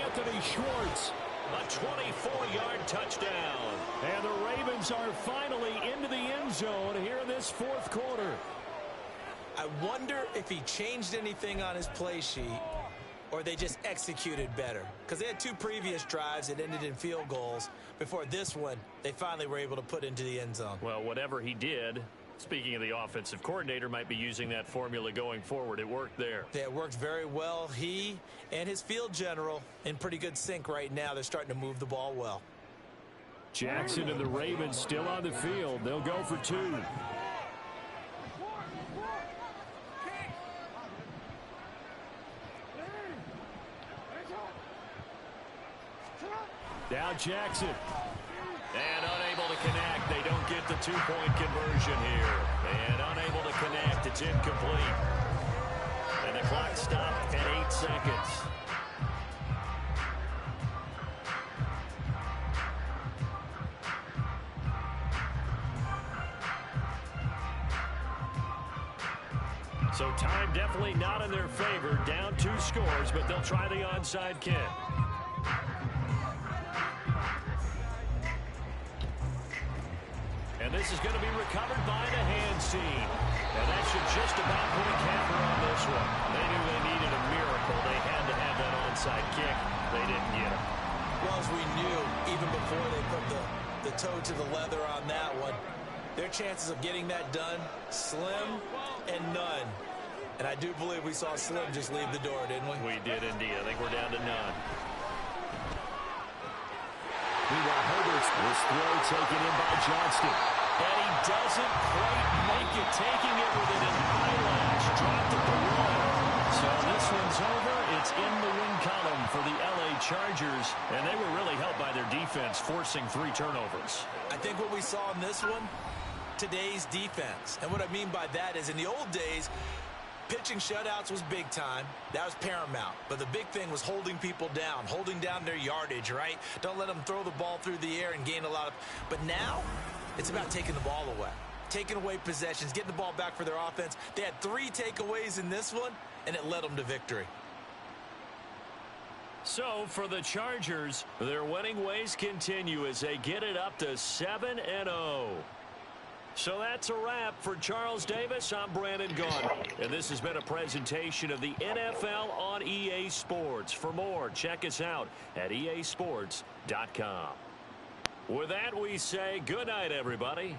Anthony Schwartz. A 24-yard touchdown. And the Ravens are finally into the end zone here in this 4th quarter. I wonder if he changed anything on his play sheet or they just executed better. Because they had 2 previous drives that ended in field goals. Before this one, they finally were able to put into the end zone. Well, whatever he did, speaking of the offensive coordinator, might be using that formula going forward. It worked there. Yeah, it worked very well. He and his field general in pretty good sync right now. They're starting to move the ball well. Jackson and the Ravens still on the field. They'll go for 2. Now Jackson. And unable to connect. They don't get the 2-point conversion here. And unable to connect. It's incomplete. And the clock stopped at 8 seconds. So time definitely not in their favor. Down 2 scores, but they'll try the onside kick. And this is going to be recovered by the hands team. And that should just about put a capper on this one. They knew they needed a miracle. They had to have that onside kick. They didn't get it. Well, as we knew, even before they put the toe to the leather on that one, their chances of getting that done, slim and none. And I do believe we saw Slim just leave the door, didn't we? We did indeed. I think we're down to none. Meanwhile, Herbert's this throw taken in by Johnston. And he doesn't quite make it, taking it with an eyelash. Dropped at the 1. So this one's over. It's in the win column for the LA Chargers. And they were really helped by their defense, forcing 3 turnovers. I think what we saw in this one, today's defense. And what I mean by that is in the old days, pitching shutouts was big time. That was paramount. But the big thing was holding people down, holding down their yardage, right? Don't let them throw the ball through the air and gain a lot of... But now, it's about taking the ball away. Taking away possessions, getting the ball back for their offense. They had 3 takeaways in this one, and it led them to victory. So, for the Chargers, their winning ways continue as they get it up to 7-0. So that's a wrap for Charles Davis. I'm Brandon Gaudin, and this has been a presentation of the NFL on EA Sports. For more, check us out at easports.com. With that, we say good night, everybody.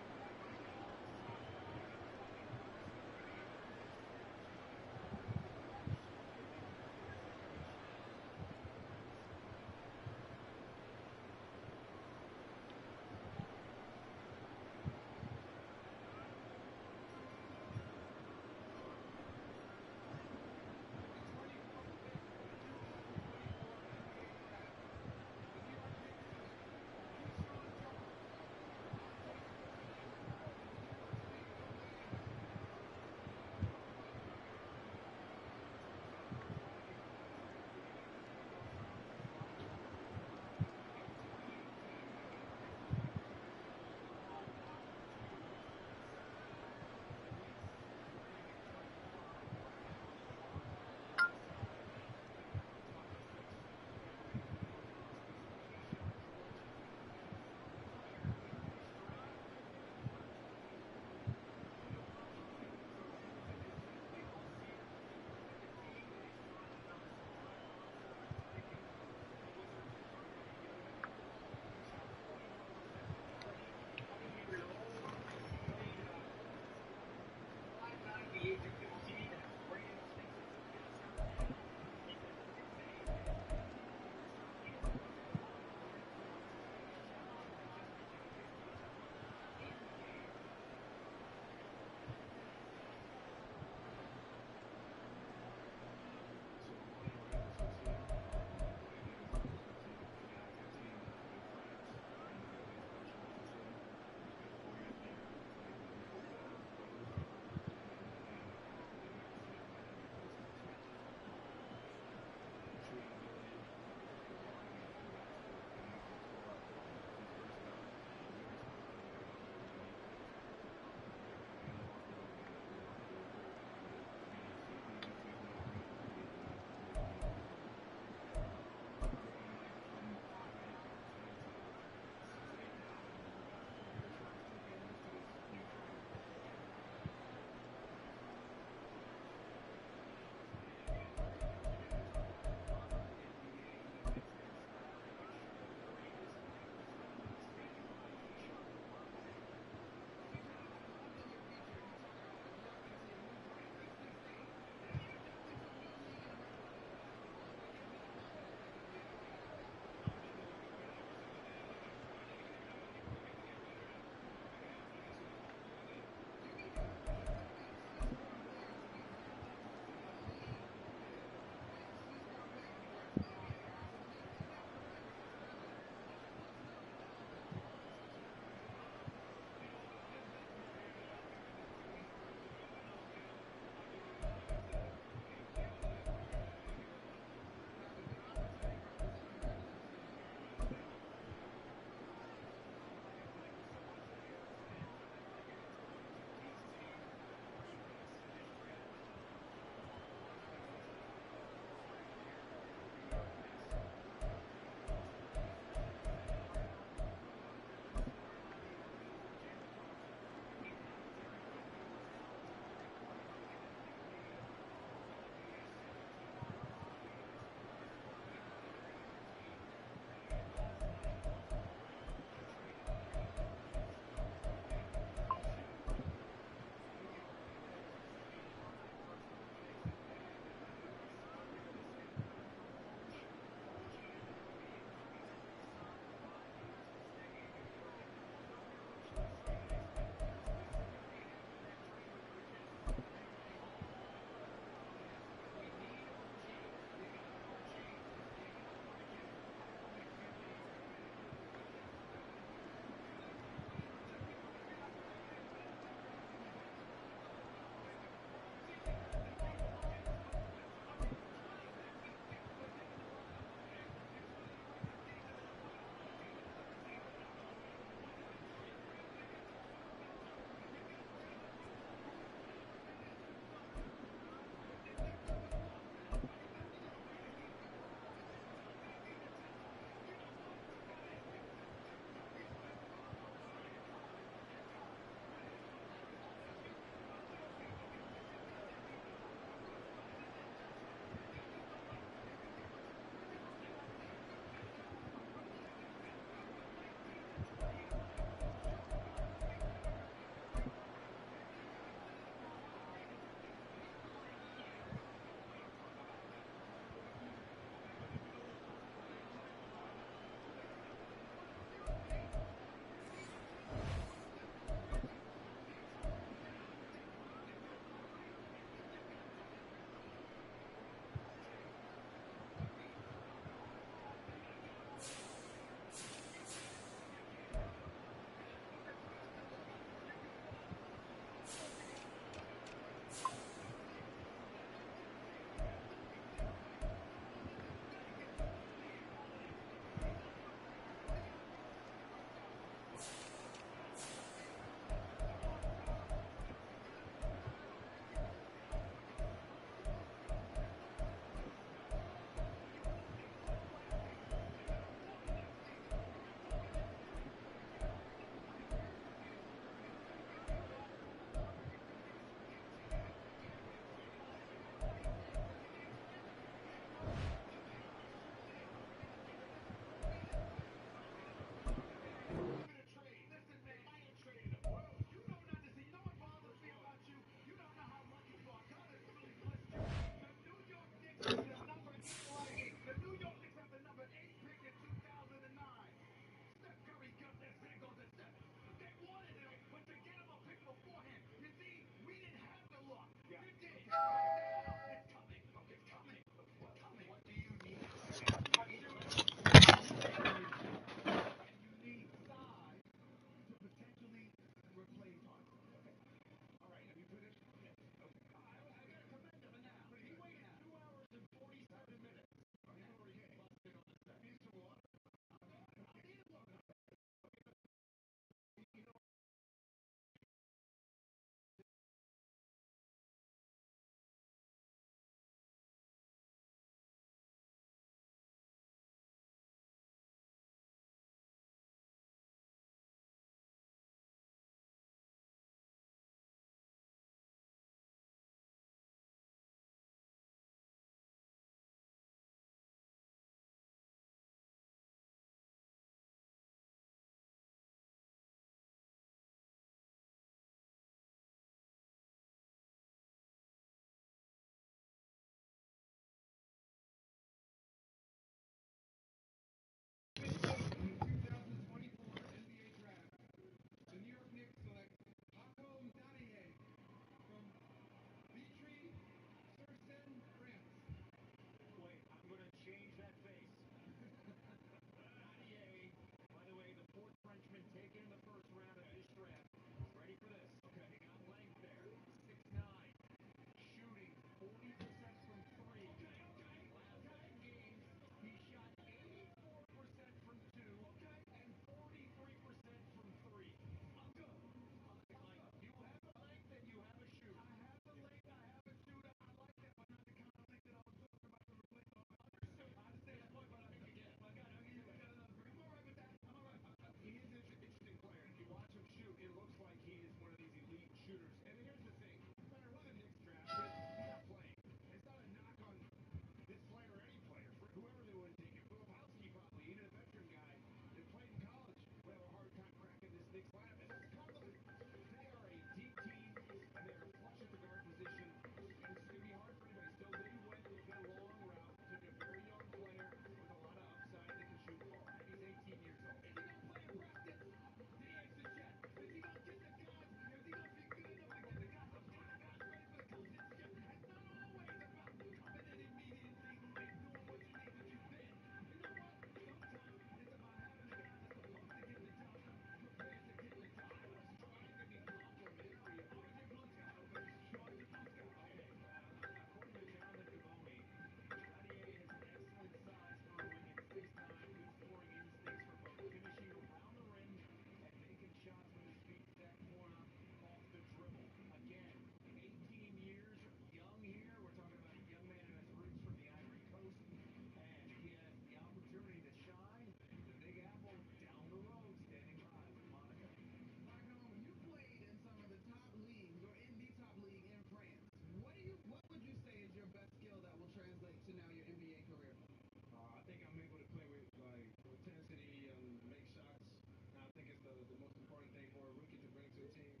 think I'm able to play with like intensity and make shots. And I think it's the most important thing for a rookie to bring to the team.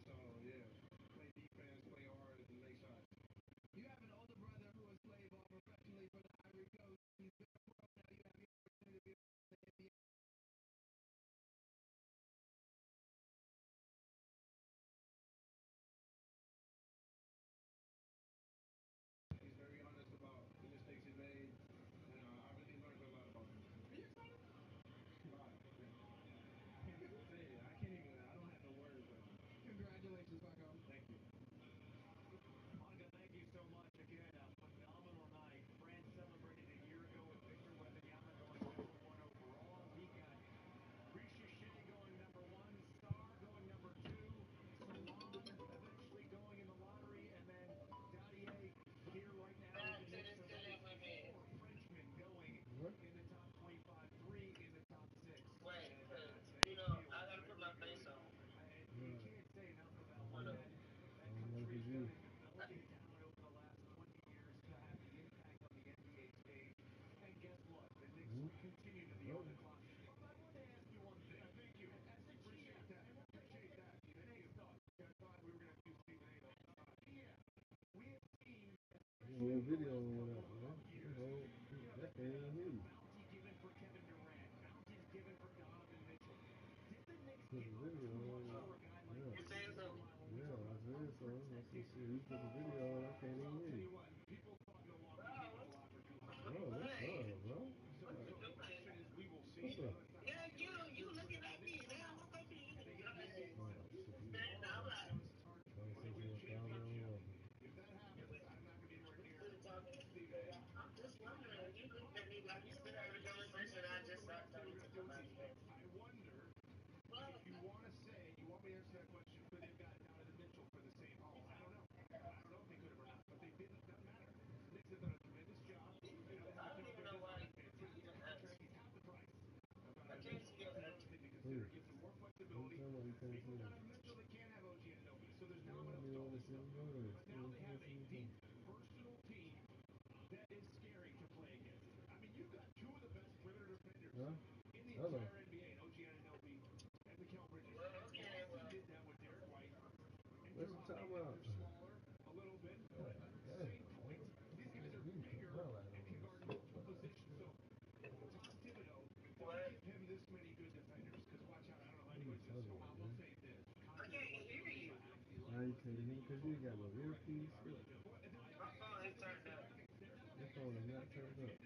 So yeah, play defense, play hard, and make shots. You have an older brother who has played ball professionally for the Ivory Coast. He's been pro now. You have the opportunity to be in the NBA. He's very honest about the mistakes he made, and I really learned a lot about him. Are you excited? A lot. I can't even say it. I don't have no words. Congratulations, Paco. Thank you. Monica, thank you so much. Again, a phenomenal night. France celebrated a year ago with Victor Wembanyama going number 1 overall. He got Ricochet going number 1, Star going number 2, Salon eventually going in the lottery, and then Dadier here right now with the Knicks. So that is 4 Frenchmen going in the top 25, 3 in the top 6. Wait, And because, they you know, feel I gotta put very my good. face on. You can't say enough about what Hold up. that country has done in developing talent over the last 20 years to have the impact on the NBA stage. And guess what? The Knicks continue to be on the clock. But I wanted to ask you one thing. Thank you. Appreciate that. Appreciate that. Thank you. I thought we were going to do Stephen A. Yeah. We have seen Little video went up, couple man. of years. That can't even hear you. Bounty given for Kevin Durant. Bounties given for Donovan Mitchell. Did the Knicks Put the give up video too much on. for a guy like Yeah. You saying something? Yeah, I said so. I said, shit, you put the video on, I can't even hear you. People thought Milwaukee Bro, gave up a what's, lot for Oh, what's up, bro? So what you the doing? question is, we will What's see. up? Yeah, you looking at me. Damn, look at you. They get the NBA Like, Oh, Finals. shit, you stand got up, like, trying to send you $1,000. If that happens, I'm not going to be anywhere near what you talking Stephen A. I'm just wondering. You looked at me like you stood out of the conversation. I just started talking to somebody else. I wonder Well, if you want to say, you want me to answer that question, could they have gotten Donovan Mitchell for the same haul? I don't know. I don't know if they could have or not, but they didn't. Doesn't matter. The Knicks have done a tremendous job. I know I don't even know why this you is a even contract. asked. He's half the price. I can't see your That's another answer. thing to consider. It gives them more What flexibility. you talking about? You Even can't see Donovan me. Mitchell, they can't have OG Anunoby, so there's Yeah, I domino be on stall this stuff. shit good. But now they have a deep personal team that is scary to play against. I mean, you've got two of the best perimeter defenders Huh? in the Hello. entire NBA, OG Anunoby and Mikal Bridges. Well, okay, Boston well, did that with Derek White. And What Drew you Holiday. talking Now about? they're smaller a little bit, but same point. These guys are bigger and can guard multiple positions. So Tom Thibodeau, don't what? give him this many good defenders. Because watch out, I don't know how anybody's What going you to talking I about, will man? say this. I can't hear you. Now you can't hear because you ain't got no earpiece. My phone is turned up. Your phone is not turned up.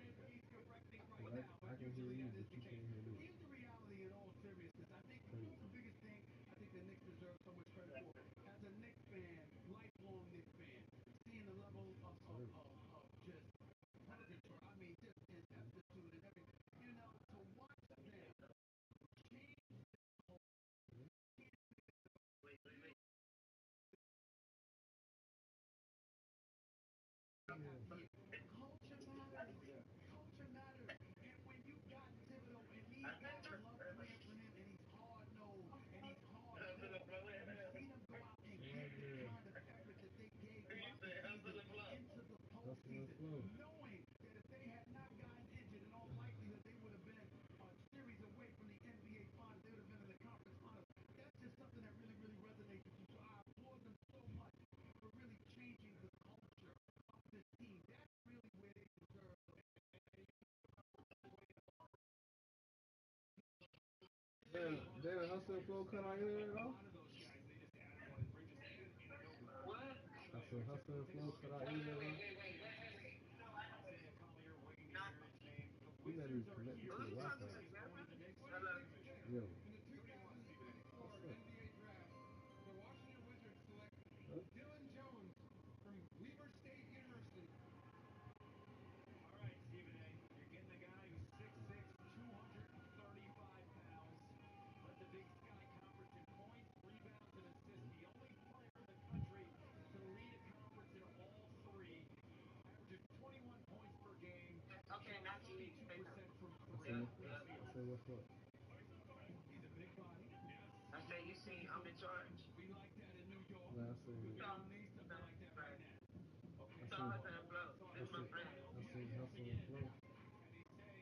I can hear you, but you can't hear me. Here's the reality in all seriousness. I think the biggest thing I think the Knicks deserve so much credit for. As a Knicks fan, lifelong Knicks fan, seeing the level of just predator, I mean, just his aptitude and everything. You know, to watch them change culture matters. Culture matters. And when you got Thibodeau and these I think guys so. love playing for him and he's hard nosed and he's Hustle and hardcore. flow. And you see them go out and give the kind of effort that they gave You throughout the say hustle season and flow. into the postseason, knowing that if they had not gotten injured, in all likelihood they would have been a series away from the NBA Finals. They would have been in the conference finals. That's just something that really, really resonates with you. So I applaud them so much for really changing the culture of this team. That's really where they deserve. David Hustle Flow cut out here at A all? lot of those guys, they just added one in Bridges and Anunoby. What? I said Hustle Flow cut out Wait, here wait, at wait, all? wait, wait, wait, wait. You know I don't. Isaiah Collier waiting to Nah. hear his name. The You not Wizards even are connected here. to Who the you talking Wi-Fi. to, Is going to the Griffin? Knicks Hello. commissioner. Yo. In the 2024 What's up? NBA Draft, the Washington Wizards select Huh? Dylan Jones from Weber State University. All right, Stephen A. You're getting a guy who's 6'6", 235 pounds. Led the Big Sky Conference in points, rebounds, and assists. The only player in the country to lead a conference in all three. Averages 21 points per game. Okay, now you need to say 32% something. from I three. said, Yeah. I said, what's up? He's a big body. Yes. I say you see, I'm in charge. We like that in New York. No, I We said, don't need something like that right Right. now. Okay. I So said, Hustle and Flow. This is my friend. I said Hustle and Flow. And he said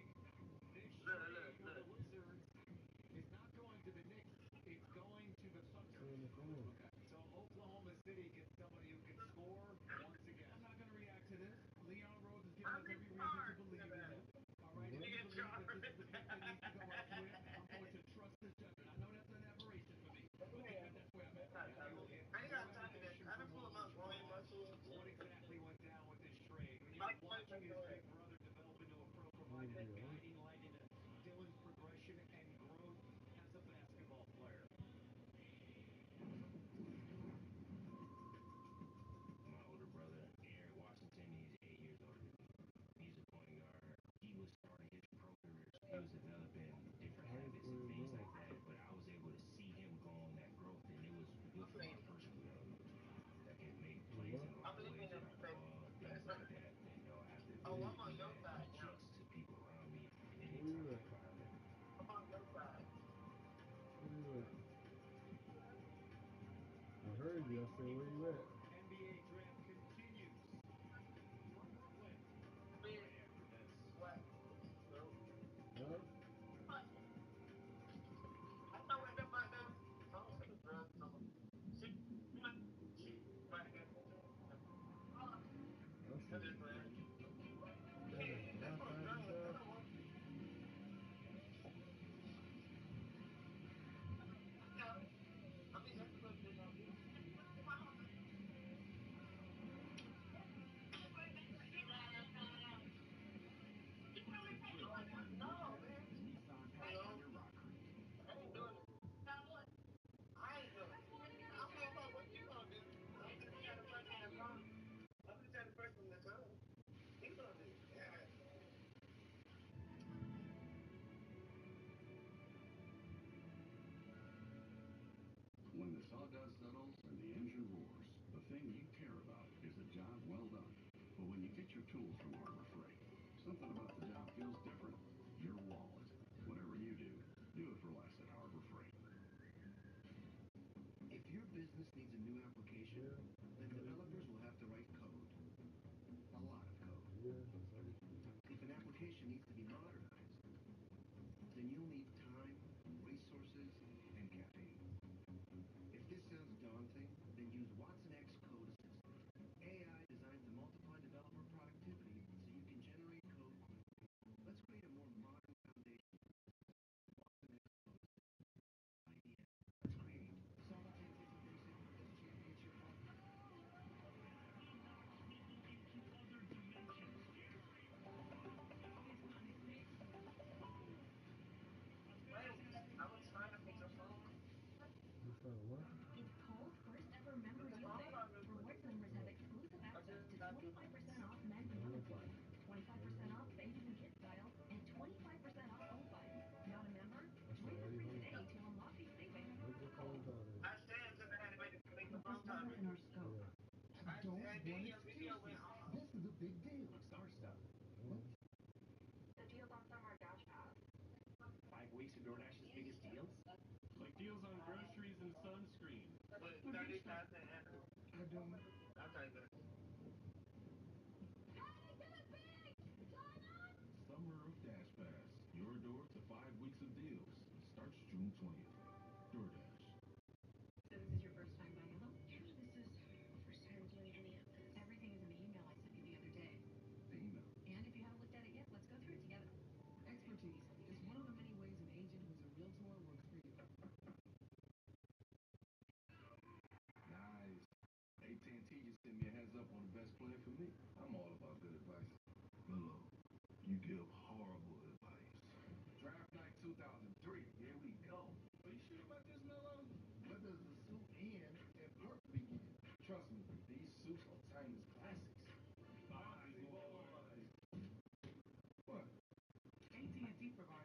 Okay. So Oklahoma City gets somebody who can score once again. I'm not going to react to this. Leon Rose has given us every reason to believe in him. All right, if you believe that this is the pick that needs to go elsewhere, I'm going to trust his judgment. I know that's an aberration for me, but that's where I'm at. And we will get more information from Woj on what exactly went down with this trade. When you're watching his big brother develop into a pro, providing that guiding light into Dylan's progression and growth as a basketball player. My older brother, Eric Washington, he's 8 years older than me. He's a point guard. He was starting his pro career. He was developing different habits and things like that. But I was able to see him go on that growth, and it was with my personal development. That can make plays in a lot of ways without the ball, things like that. And, you know, I have the ability to do that and adjust to people around me in any type of environment. I'm on your side. I heard you. I said, where you at? NBA draft continues. One more play. Right after this. What? No. Huh? What? I know what the fuck that. I don't see the drugs. She might get. I see. I'm just playing. Damn, That's Wi-Fi my in drug. the I job? don't want. Yeah. I mean, that's what they're gonna do. No, man. No. I ain't doing it. I ain't doing it. I'm gonna fuck what you gonna do. I'm gonna try the first one that comes. I'm gonna try the first one that comes. You gonna do it. Yeah. When the sawdust settles and the engine roars, the thing you care about is a job well done. But when you get your tools from Harbor Freight, something about the job feels different. Your wallet. Whatever you do it for less at Harbor Freight. If your business needs a new application, then developers will have to write code. A lot of code. If an application needs to be modernized, then you'll need time, resources, and caffeine. If this sounds daunting, then use Watson X Code Assistant. AI designed to multiply developer productivity so you can generate code quickly. Let's create a more modern foundation. Watson X Code Assistant. Idea. Let's create. Simultaneous integration with championship partner. Wait, I was trying to put your phone. You found what? It's Kohl's first ever member deal day. Rewards members have exclusive access to 25% off men's and women's clothes, 25% off babies and kids styles, and 25% off old buys. Not a member? Join the free today to unlock these savings. I said because I had to make the But phone this call. wasn't in our scope. I Don't said, want your video went excuses. off. This is a big deal. It's our stuff. The deals on some are Dash Pass. 5 weeks of DoorDash's biggest deals? Like deals on groceries and sunscreen. But 30,000 and I don't. I'll tell you that. Summer of Dash Pass. Your door to 5 weeks of deals. Starts June 20th. DoorDash. So this is your first time buying a home? Yeah, this is my first time doing any of this. Everything is in the email I sent you the other day. The email. And if you haven't looked at it yet, let's go through it together. Expertise is one of the many ways an agent who's a realtor works for you. Nice. AT&T just sent me a heads up on the best plan for me. I'm all about good advice. Mello, you give horrible advice. Draft night 2003. Here we go. Are you sure about this, Mello? What does the suit end and perk begin? Trust me, these suits are timeless classics. Bobby boy. What? AT&T provides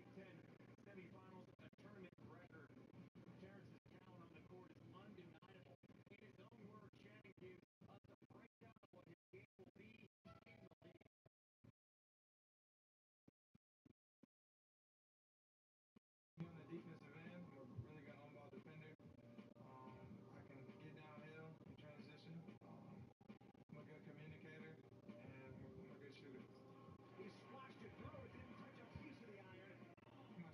Big Ten semifinals and a tournament record. Terrence's talent on the court is undeniable. In his own words, Shannon gives us a breakdown of what his game will be in the league. On the defensive end, I'm a really good on-ball defender. I can get downhill and transition. I'm a good communicator, and I'm a good shooter. He splashed it through. It didn't touch a piece of the iron. My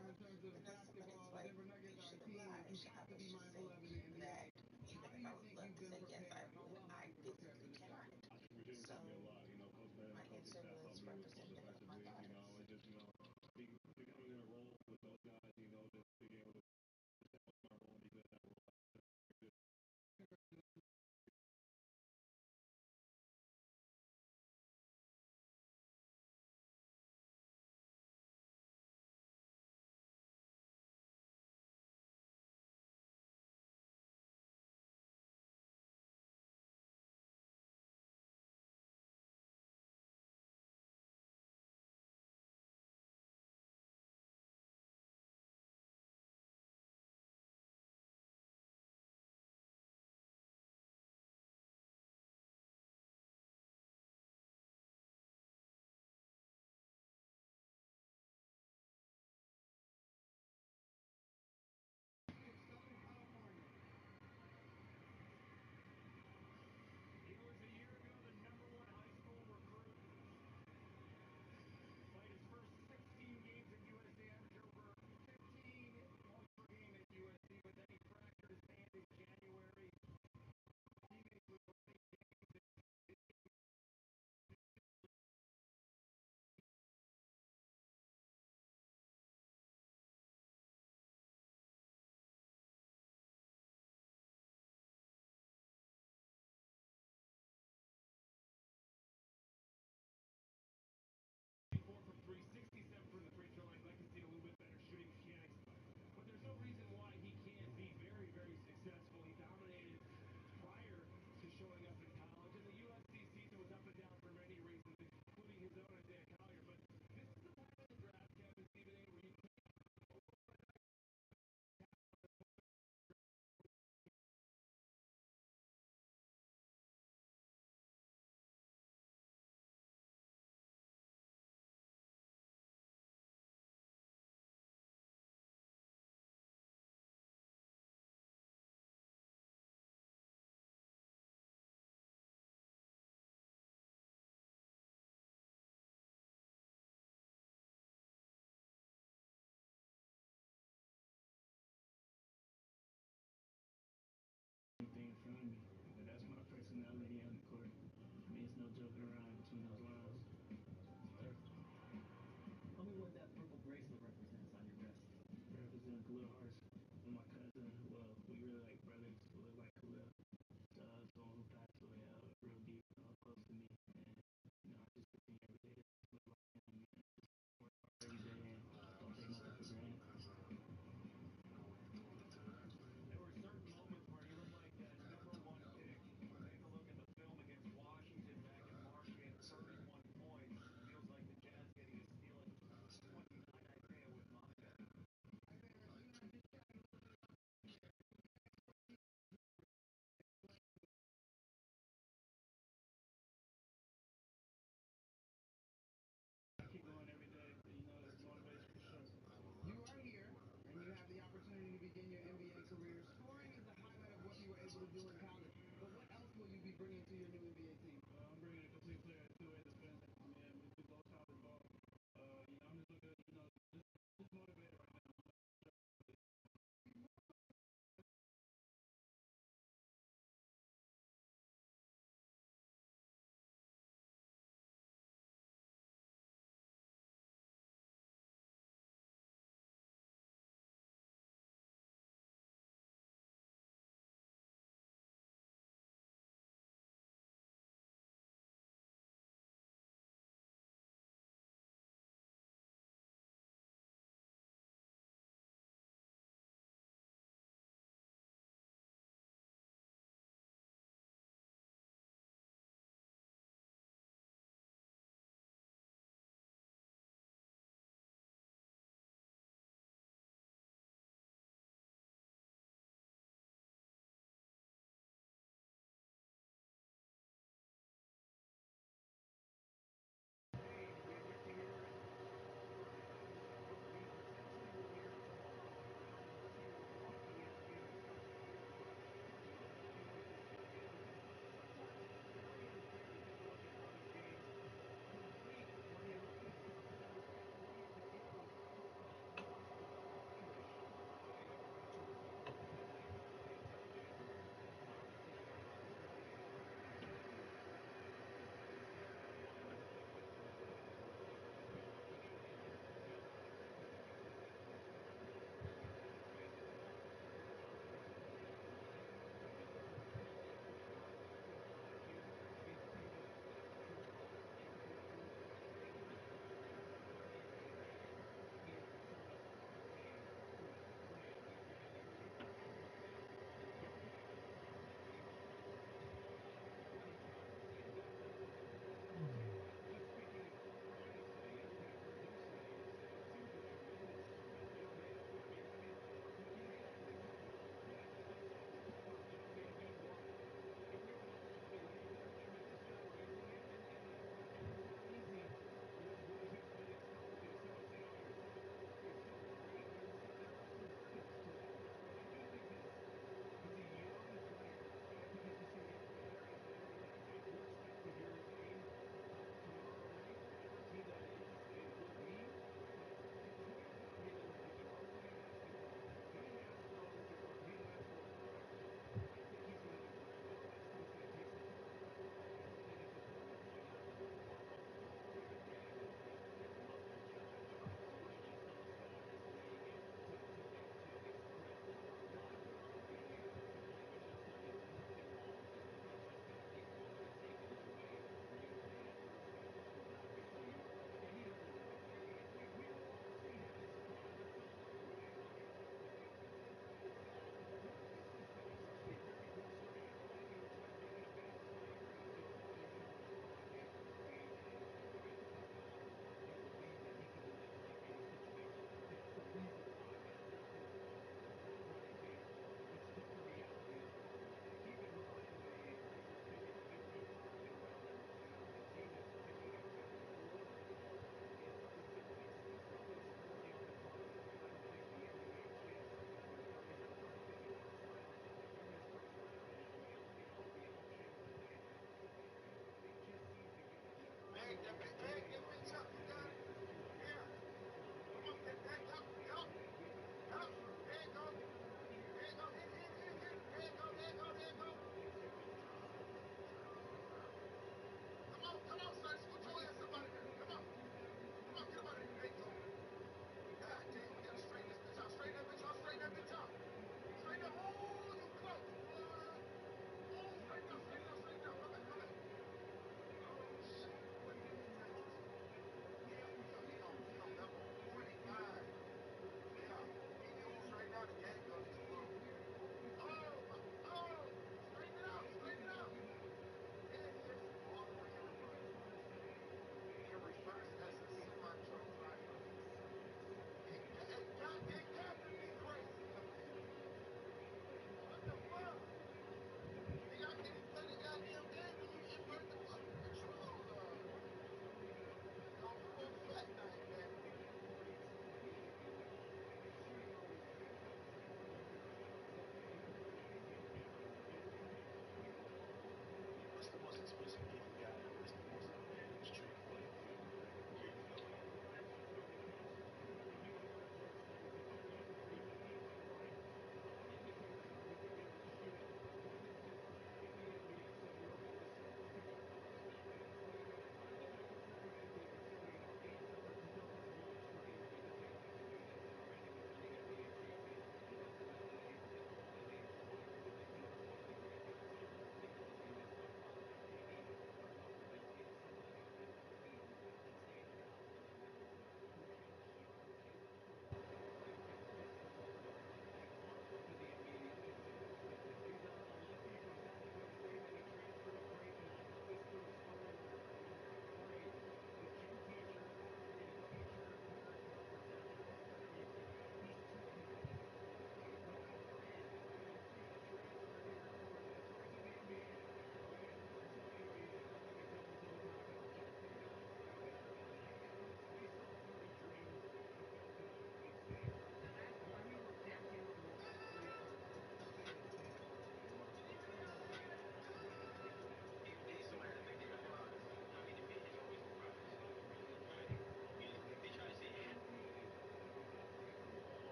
have in terms of the basketball, minutes the like Denver Nuggets you are should a team that apply. you I have to was be just mindful of in saying the NBA. that How even do if you I would think love you've to been say yes, I prepared? How would. well have I you been prepared for physically this job? cannot. I think Virginia So taught me a lot. Coach Bennett my and coaching answer staff taught was me all the representative lessons of my learned. daughters. And just becoming in a role with those guys. Just being able to establish my role and be good at that role. He was a year ago the #1 high school recruit. Played his first 16 games at USC, averaged over 15 points per game at USC, but then he fractured his hand in January. Teammates with from 3, 67 from the free throw line. I'd like to see a little bit better shooting mechanics. But there's no reason why he can't be very, very successful. He dominated prior to showing up in college. And the USC season was up and down for many reasons, including his own Isaiah Collier. But this is the part of the draft, Kevin Stephen A., where you Anything in front of me. But that's my personality on the court. I mean, it's no joking around between those lines. Tell me what that purple bracelet represents on your wrist. It represents Khalil Harsh and my cousin. Well, we really like brothers. We look like Khalil. Someone who passed away real deep, close to me. And, I just continue every day to live like him. Work hard every day and don't take nothing for granted. there were certain moments where he looked like that #1 pick. Take a look at the film against Washington back in March. He had 31 points. Feels like the Jazz getting a steal at 29. Isaiah with Maka. Keep going every day. It's motivation for sure. You are here, and you have the opportunity to begin your NBA career. Scoring is the highlight of what you were able to do in college. But what else will you be bringing to your new NBA team?